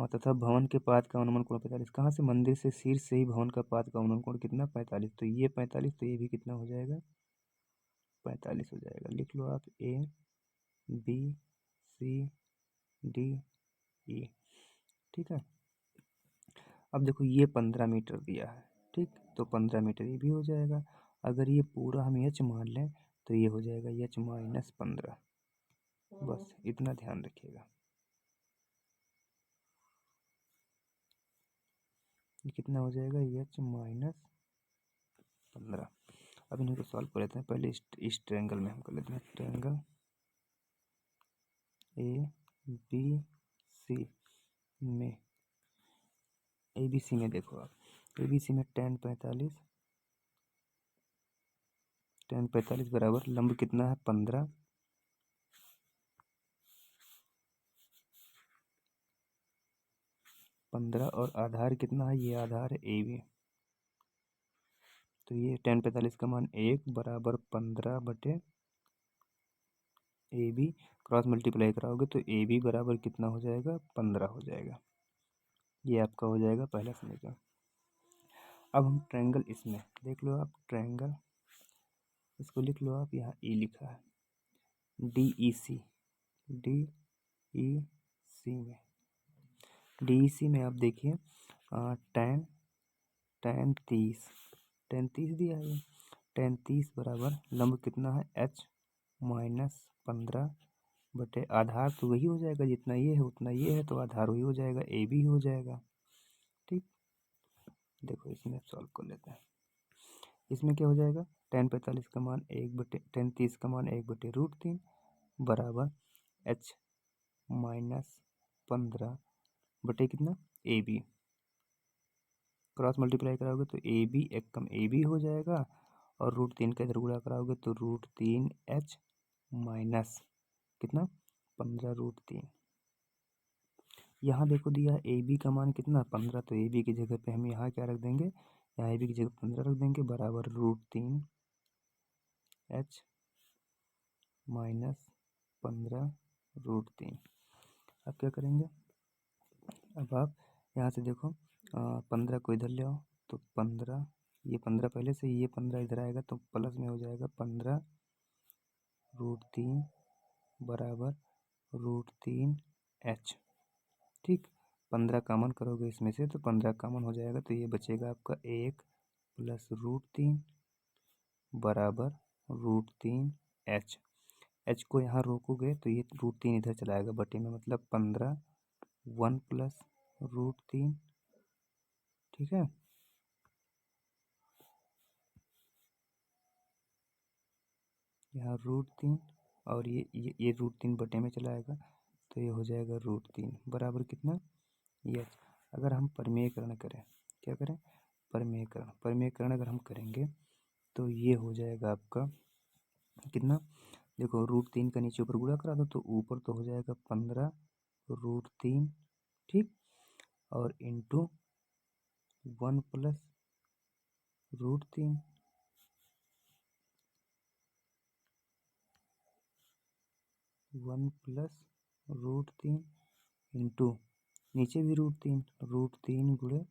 तथा भवन के पाद का अनुमान कोण 45। कहाँ से? मंदिर से शीर्ष से ही भवन का पाद का अनुमान कोण कितना? 45। तो ये 45, तो ये भी कितना हो जाएगा? 45 हो जाएगा। लिख लो आप A B C D E. ठीक है। अब देखो ये 15 मीटर दिया है, ठीक, तो 15 मीटर ये भी हो जाएगा। अगर ये पूरा हम एच मान लें तो ये हो जाएगा एच माइनस 15। बस इतना ध्यान रखिएगा। ये कितना हो जाएगा? H minus 15। अब इनको सॉल्व कर लेते हैं। पहले इस ट्रायंगल में हम कर लेते हैं। ट्रायंगल ए बी सी में, ए बी सी में देखो आप, ए बी सी में tan 45, tan 45 बराबर लंब कितना है? 15, 15 और आधार कितना है? ये आधार है ए बी। तो ये tan 45 का मान 1 बराबर 15 बटे ए बी, क्रॉस मल्टीप्लाई कराओगे तो ए बी बराबर कितना हो जाएगा? 15 हो जाएगा। ये आपका हो जाएगा पहला समीकरण। अब हम ट्रायंगल इसमें देख लो आप, ट्रायंगल इसको लिख लो आप, यहाँ ई लिखा है, डी ई सी, डी ई सी में, डी ई सी में आप देखिए tan tan 30, tan 30 दिया है। tan 30 बराबर लंब कितना है? एच माइनस 15 बटे आधार तो वही हो जाएगा, जितना ये है उतना ये है, तो आधार वही हो जाएगा, ए बी हो जाएगा। ठीक, देखो इसमें सॉल्व कर लेते हैं। इसमें क्या हो जाएगा? tan 45 का मान 1 बटे tan 30 का मान 1/√3 बराबर एच माइनस 15 बटे कितना? ए बी, क्रॉस मल्टीप्लाई कराओगे तो ए बी एक कम ए बी हो जाएगा, और √3 का इधर गुणा कराओगे तो √3 एच माइनस कितना? 15√3। यहाँ देखो दिया ए बी का मान कितना? 15, तो ए बी की जगह पे हम यहाँ क्या रख देंगे? यहाँ ए बी की जगह 15 रख देंगे, बराबर √3 एच माइनस 15√3। अब क्या करेंगे? अब आप यहाँ से देखो 15 को इधर ले आओ तो 15, ये 15 पहले से, ये 15 इधर आएगा तो प्लस में हो जाएगा 15√3 बराबर √3 एच। ठीक, 15 कॉमन करोगे इसमें से तो 15 कॉमन हो जाएगा, तो ये बचेगा आपका 1 प्लस √3 बराबर √3 एच। एच को यहाँ रोकोगे तो ये √3 इधर चला आएगा बटे में, मतलब 15 1 प्लस √3। ठीक है, यहाँ √3 और ये √3 बटे में चला आएगा, तो ये हो जाएगा √3 बराबर कितना? यस। अगर हम परिमेयकरण करें, क्या करें? परिमेयकरण, परिमेयकरण अगर हम करेंगे तो ये हो जाएगा आपका कितना? देखो √3 का नीचे ऊपर गुणा करा दो तो ऊपर तो हो जाएगा 15√3, ठीक, और इंटू 1 प्लस √3, 1 प्लस √3 इंटू नीचे भी √3, √3 गुणे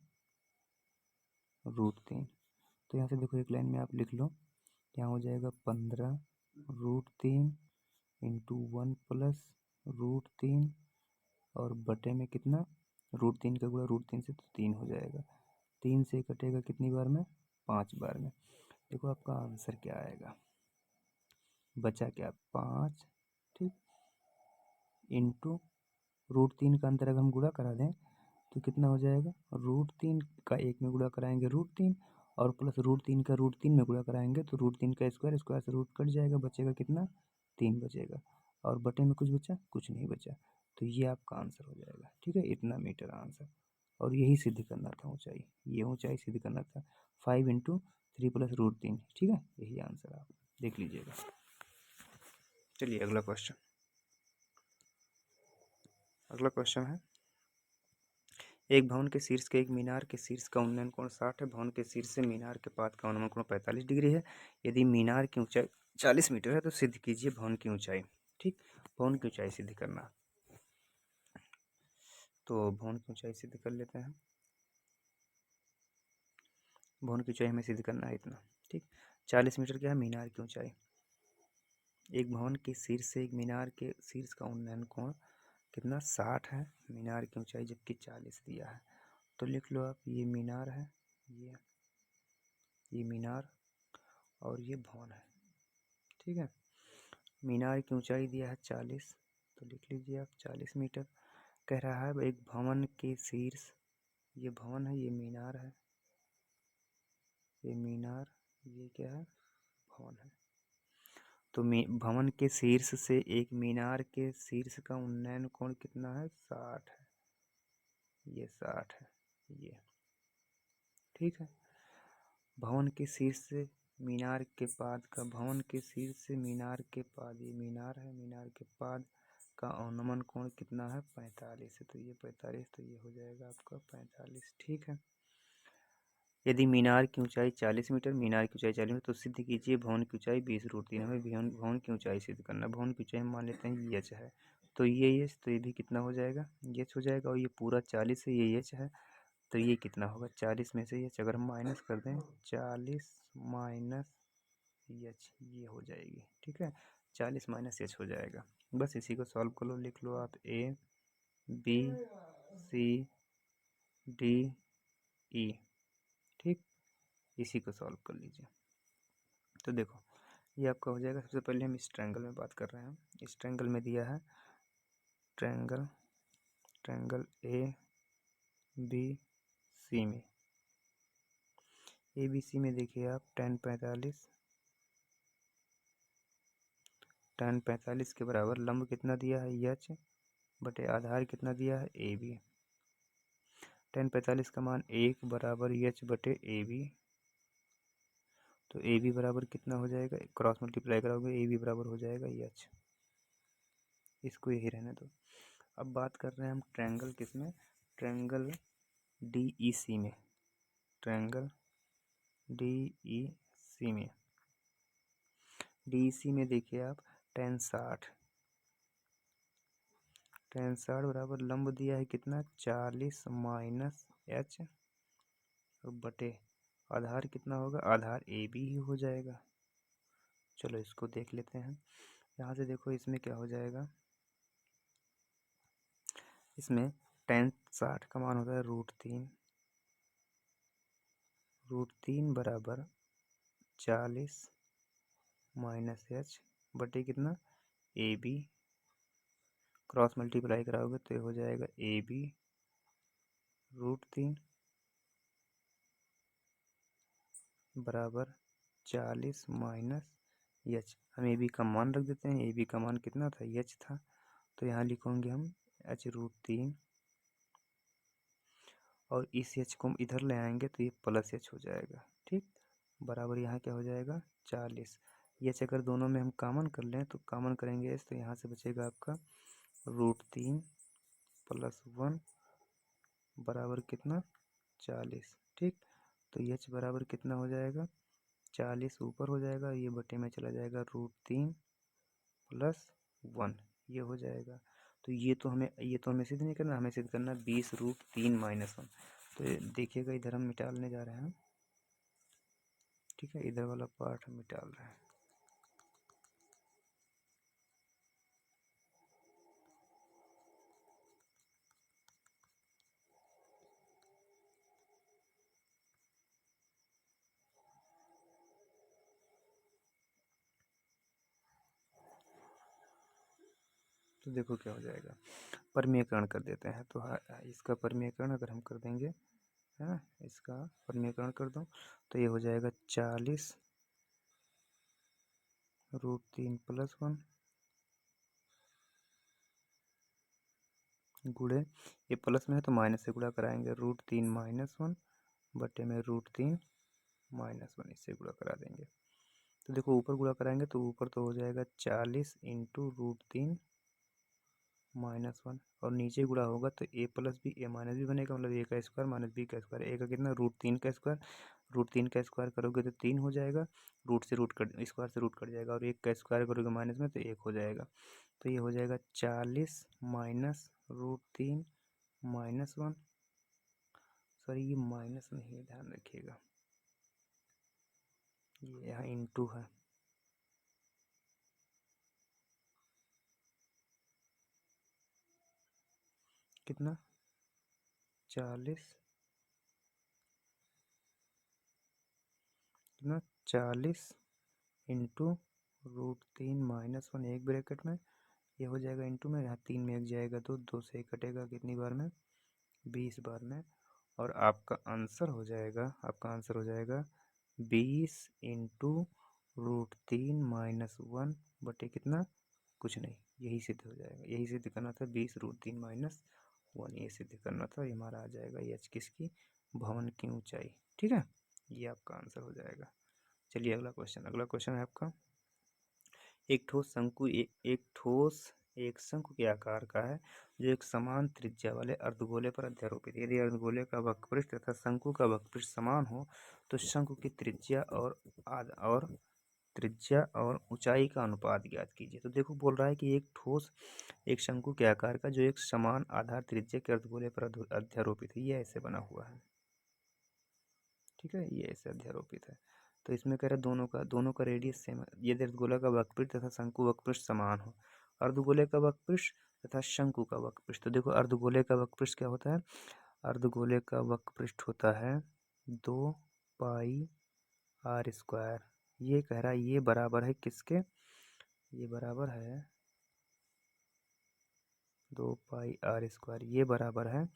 √3। तो यहाँ से देखो एक लाइन में आप लिख लो, यहाँ हो जाएगा 15√3 इंटू 1 प्लस √3 और बटे में कितना? √3 का गुणा √3 से तो 3 हो जाएगा, 3 से कटेगा कितनी बार में? 5 बार में। देखो आपका आंसर क्या आएगा, बचा क्या? 5, ठीक, इंटू √3 का अंतर अगर हम गुणा करा दें तो कितना हो जाएगा? √3 का 1 में गुणा कराएंगे √3 और प्लस √3 का √3 में गुणा कराएंगे तो √3 का स्क्वायर, स्क्वायर से रूट कट जाएगा, बचेगा कितना? 3 बचेगा, और बटे में कुछ बचा? कुछ नहीं बचा। तो ये आपका आंसर हो जाएगा। ठीक है, इतना मीटर आंसर, और यही सिद्ध करना था ऊंचाई, ये ऊंचाई सिद्ध करना था 5 इंटू 3 प्लस √3। ठीक है, यही आंसर आप देख लीजिएगा। चलिए अगला क्वेश्चन, अगला क्वेश्चन है, एक भवन के शीर्ष के एक मीनार के शीर्ष का उन्नयन कोण 60 है। भवन के शीर्ष से मीनार के पाद का उन्नयन कोण 45 डिग्री है। यदि मीनार की ऊंचाई 40 मीटर है तो सिद्ध कीजिए भवन की ऊंचाई। ठीक, भवन की ऊंचाई सिद्ध करना। तो भवन की ऊंचाई सिद्ध कर लेते हैं। भवन की ऊंचाई हमें सिद्ध करना है इतना, ठीक। 40 मीटर क्या है मीनार की ऊंचाई। एक भवन के शीर्ष से एक मीनार के शीर्ष का उन्नयन कोण कितना 60 है, मीनार की ऊंचाई जबकि 40 दिया है। तो लिख लो आप, ये मीनार है, ये मीनार और ये भवन है, ठीक है। मीनार की ऊंचाई दिया है 40, तो लिख लीजिए आप 40 मीटर। कह रहा है एक भवन के शीर्ष, ये भवन है, ये मीनार है, ये मीनार, ये क्या है भवन है। तो भवन के शीर्ष से एक मीनार के शीर्ष का उन्नयन कोण कितना है 60 है, ये 60 है, ये ठीक है। भवन के शीर्ष से मीनार के पाद का, भवन के शीर्ष से मीनार के पाद, ये मीनार है, मीनार के पाद का अवनमन कोण कितना है 45 है, तो ये 45, तो ये हो जाएगा आपका 45, ठीक है। यदि मीनार की ऊंचाई 40 मीटर, मीनार की ऊंचाई 40 मीटर, तो सिद्ध कीजिए भवन की ऊंचाई 20√3। हमें भवन की ऊंचाई सिद्ध करना। भवन की ऊंचाई हम मान लेते हैं ये एच है, तो ये एच, तो ये भी कितना हो जाएगा एच हो जाएगा, और ये पूरा 40 है, ये एच है, तो ये कितना होगा 40 में से एच अगर हम माइनस कर दें, 40 माइनस एच, ये हो जाएगी, ठीक है। 40 माइनस एच हो जाएगा। बस इसी को सॉल्व कर लो, लिख लो आप A B C D E, ठीक। इसी को सॉल्व कर लीजिए। तो देखो ये आपका हो जाएगा। सबसे पहले हम इस ट्रायंगल में बात कर रहे हैं। इस ट्रायंगल में दिया है ट्रायंगल ए बी सी में, ए बी सी में देखिए आप tan 45 के बराबर लंब कितना दिया है एच बटे आधार कितना दिया है ए बी। tan 45 का मान 1 बराबर एच बटे ए बी, तो ए बी बराबर कितना हो जाएगा, क्रॉस मल्टीप्लाई कराओगे ए बी बराबर हो जाएगा एच। इसको यही रहने दो। अब बात कर रहे हैं हम ट्रायंगल किसमें, ट्रायंगल डी ई सी में, ट्रायंगल डी ई सी में। डी ई सी में देखिए आप tan 60 बराबर लंब दिया है कितना 40 माइनस एच और बटे आधार कितना होगा, आधार ए बी ही हो जाएगा। चलो इसको देख लेते हैं। यहाँ से देखो इसमें क्या हो जाएगा, इसमें tan 60 का मान होता है √3 बराबर 40 माइनस एच बटे कितना ए बी, क्रॉस मल्टीप्लाई कराओगे तो ये हो जाएगा ए बी √3 बराबर 40 माइनस एच। हम ए बी का मान रख देते हैं, ए बी का मान कितना था एच था, तो यहाँ लिखेंगे हम h√3 और इस एच को हम इधर ले आएंगे तो ये प्लस एच हो जाएगा, ठीक। बराबर यहाँ क्या हो जाएगा 40, एच अगर दोनों में हम कॉमन कर लें तो कॉमन करेंगे एच, तो यहाँ से बचेगा आपका √3 + 1 बराबर कितना 40, ठीक। तो एच बराबर कितना हो जाएगा 40 ऊपर हो जाएगा, ये बटे में चला जाएगा √3 + 1, ये हो जाएगा। तो ये तो हमें सिद्ध नहीं करना, हमें सिद्ध करना 20√3 - 1। तो देखिएगा इधर हम मिटाने जा रहे हैं, ठीक है, इधर वाला पार्ट हम मिटाल रहे हैं। तो देखो क्या हो जाएगा, परमीयकरण कर देते हैं। तो इसका परमीयकरण अगर हम कर देंगे, है ना, इसका परमीयकरण कर दो तो ये हो जाएगा 40 √3 + 1 गुणे, ये प्लस में है तो माइनस से गुणा कराएंगे, √3 - 1 बटे में √3 - 1, इससे गुणा करा देंगे। तो देखो ऊपर गुणा कराएंगे तो ऊपर तो हो जाएगा 40 × √3 - 1 और नीचे गुणा होगा तो a + b a - b बनेगा, मतलब a का स्क्वायर माइनस b का स्क्वायर। a का कितना √3 का स्क्वायर, √3 का स्क्वायर करोगे तो 3 हो जाएगा, रूट से रूट कट, स्क्वायर से रूट कट जाएगा, और 1 का स्क्वायर करोगे माइनस में तो 1 हो जाएगा। तो ये हो जाएगा 40 माइनस √3 -1, सॉरी ये माइनस नहीं है, ध्यान रखिएगा, ये यहाँ इंटू है। कितना 40 कितना 40 इंटू √3 -1 एक ब्रैकेट में, ये हो जाएगा इंटू में, यहाँ 3 में एक जाएगा तो 2 से एक कटेगा, कितनी बार में 20 बार में। और आपका आंसर हो जाएगा 20 इंटू √3 -1 बटे कितना, कुछ नहीं, यही सिद्ध हो जाएगा, यही सिद्ध करना था, 20 √3 -1 ये सिद्ध करना था, ये हमारा आ जाएगा एच किसकी, भवन की ऊंचाई। ठीक है, ये आपका आंसर हो जाएगा। चलिए अगला क्वेश्चन है आपका, एक ठोस शंकु एक ठोस एक शंकु के आकार का है जो एक समान त्रिज्या वाले अर्धगोले पर अध्यारोपित है। यदि अर्धगोले का वक्रपृष्ठ तथा शंकु का वक्रपृष्ठ समान हो तो शंकु की त्रिज्या और ऊंचाई का अनुपात ज्ञात कीजिए। तो देखो बोल रहा है कि एक ठोस एक शंकु के आकार का जो एक समान आधार त्रिज्या के अर्धगोले पर अध्यारोपित है, ये ऐसे बना हुआ है। ठीक है, ये ऐसे अध्यारोपित है। तो इसमें कह रहा है दोनों का रेडियस सेम है। यदि अर्धगोला का वक्रपृष्ठ तथा शंकु वक्रपृष्ठ समान हो, अर्धगोले का वक्रपृष्ठ तथा शंकु का वक्रपृष्ठ, तो देखो अर्धगोले का वक्रपृष्ठ क्या होता है, अर्धगोले का वक्रपृष्ठ होता है 2πr²। ये कह रहा है ये बराबर है किसके, ये बराबर है 2πr², ये बराबर है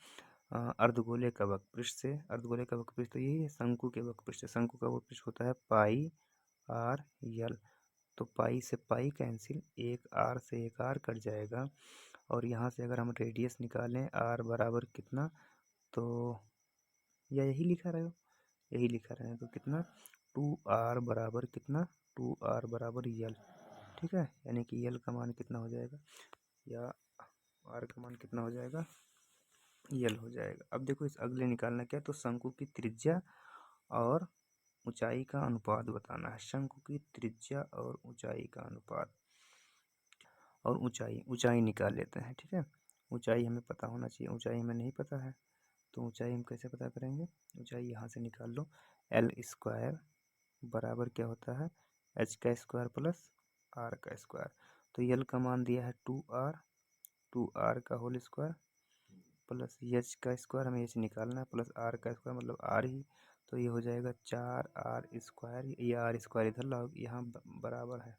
अर्धगोले का वक्रपृष्ठ से। अर्धगोले का वक्रपृष्ठ तो यही है, शंकु के वक्रपृष्ठ, शंकु का वक्रपृष्ठ होता है πr/l। तो पाई से पाई कैंसिल, एक आर से एक आर कट जाएगा, और यहाँ से अगर हम रेडियस निकालें आर बराबर कितना, तो या यही लिखा रहे हो, यही लिखा रहे हैं, तो कितना 2r बराबर कितना, 2r बराबर यल। ठीक है, यानी कि यल का मान कितना हो जाएगा, या आर का मान कितना हो जाएगा, यल हो जाएगा। अब देखो इस अगले निकालना क्या, तो शंकु की त्रिज्या और ऊंचाई का अनुपात बताना है। शंकु की त्रिज्या और ऊंचाई का अनुपात, और ऊंचाई निकाल लेते हैं। ठीक है, ऊंचाई हमें पता होना चाहिए, ऊंचाई हमें नहीं पता है, तो ऊंचाई हम कैसे पता करेंगे, ऊंचाई यहाँ से निकाल लो, l² बराबर क्या होता है, h² प्लस r²। तो यल का मान दिया है 2r का होल स्क्वायर प्लस h² हमें h निकालना है, प्लस r² मतलब r ही, तो ये हो जाएगा 4r², ये r² इधर लाओ, यहाँ बराबर है,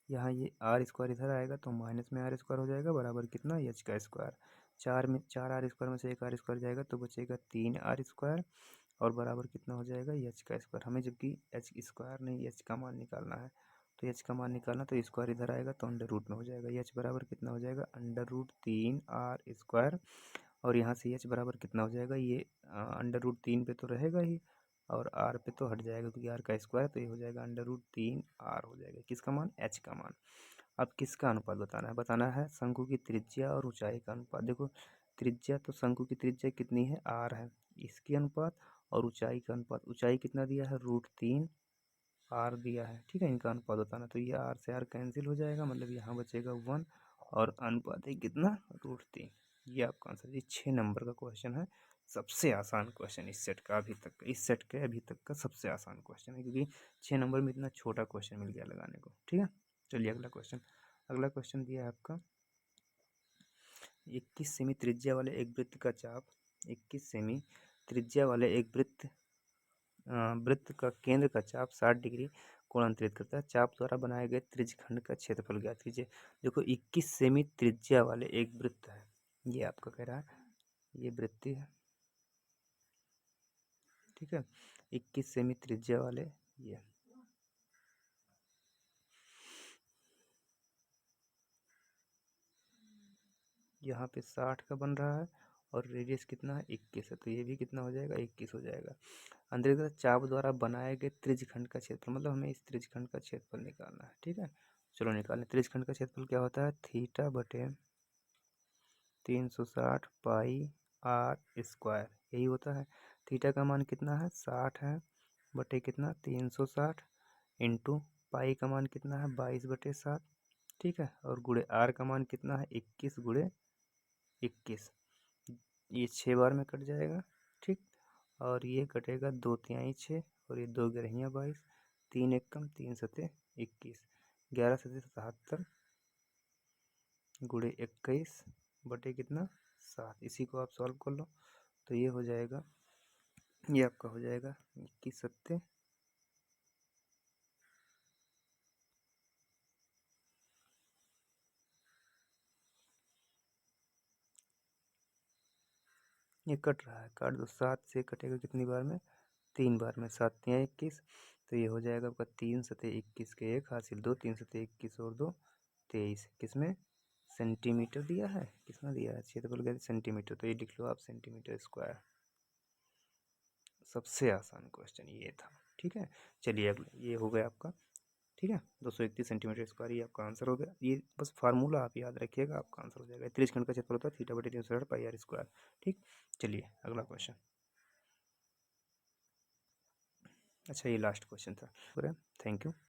यहाँ ये r² इधर आएगा तो माइनस में r² हो जाएगा, बराबर कितना h²। 4 r² में से एक r² जाएगा तो बचेगा 3r², और बराबर कितना हो जाएगा h²। हमें जबकि h² नहीं h का मान निकालना है, तो h का मान निकालना, तो स्क्वायर इधर आएगा तो अंडर रूट में हो जाएगा, h बराबर कितना हो जाएगा √3r², और यहाँ से h बराबर कितना हो जाएगा, ये √3 पे तो रहेगा ही, और r पे तो हट जाएगा क्योंकि r का स्क्वायर, तो ये हो जाएगा √3r हो जाएगा, किसका मान, h का मान। अब किसका अनुपात बताना है शंकु की त्रिज्या और ऊंचाई का अनुपात। देखो त्रिज्या, तो शंकु की त्रिज्या कितनी है, r है, इसकी अनुपात, और ऊंचाई का अनुपात, ऊंचाई कितना दिया है √3r दिया है। ठीक है, इनका अनुपात बताना, तो ये r से r कैंसिल हो जाएगा, मतलब यहाँ बचेगा 1, और अनुपात है कितना, √3। ये आपका आंसर, ये 6 नंबर का क्वेश्चन है, सबसे आसान क्वेश्चन इस सेट का अभी तक का सबसे आसान क्वेश्चन है, क्योंकि 6 नंबर में इतना छोटा क्वेश्चन मिल गया लगाने को। ठीक है, चलिए अगला क्वेश्चन दिया है आपका, 21 सेमी त्रिज्या वाले एक वृत्त का चाप 21 सेमी त्रिज्या वाले एक वृत्त का केंद्र का चाप 60 डिग्री कोणांतरित करता है। चाप द्वारा बनाए गए त्रिज्यखंड का क्षेत्रफल ज्ञात कीजिए। देखो 21 सेमी त्रिज्या वाले एक वृत्त है, ये आपका कह रहा है, ये वृत्त है। ठीक है, 21 सेमी त्रिज्या वाले, ये यहाँ पे 60 का बन रहा है, और रेडियस कितना है 21 है, तो ये भी कितना हो जाएगा 21 हो जाएगा। अंदर की तरफ चाप द्वारा बनाए गए त्रिज्यखंड का क्षेत्रफल, मतलब हमें इस त्रिज्यखंड का क्षेत्रफल निकालना है। ठीक है, चलो निकालें। त्रिज्यखंड का क्षेत्रफल क्या होता है, θ/360 πr²। यही होता है। थीटा का मान कितना है 60 है बटे कितना 360 इंटू पाई का मान कितना है 22/7, ठीक है, और गुणे आर का मान कितना है 21/21। ये 6 बार में कट जाएगा, ठीक, और ये कटेगा 2 तिहाई 6 और ये 2 ग्यारहियाँ 22, 3 एकम 3 सते 21, 11 सते 77 गुणे 21 बटे कितना 7। इसी को आप सॉल्व कर लो तो ये हो जाएगा, ये आपका हो जाएगा 21 सत्ते ये कट रहा है, काट दो, 7 से कटेगा कितनी बार में 3 बार में, 7 तिहाई 21, तो ये हो जाएगा आपका 3 सते 21 के 1 हासिल 2, 3 सते 21 और 2 23, किसमें सेंटीमीटर दिया है, किसमें दिया है क्षेत्रफल का सेंटीमीटर, तो ये लिख लो आप सेंटीमीटर स्क्वायर। सबसे आसान क्वेश्चन ये था, ठीक है। चलिए अगला ये हो गया आपका, ठीक है, 231 सेंटीमीटर स्क्वायर, ये आपका आंसर हो गया। ये बस फार्मूला आप याद रखिएगा, आपका आंसर हो जाएगा। 30 खंड का क्षेत्रफल होता है थीटा बटे 360 पाई आर स्क्वायर, ठीक। चलिए अगला क्वेश्चन, अच्छा ये लास्ट क्वेश्चन था। Thank you.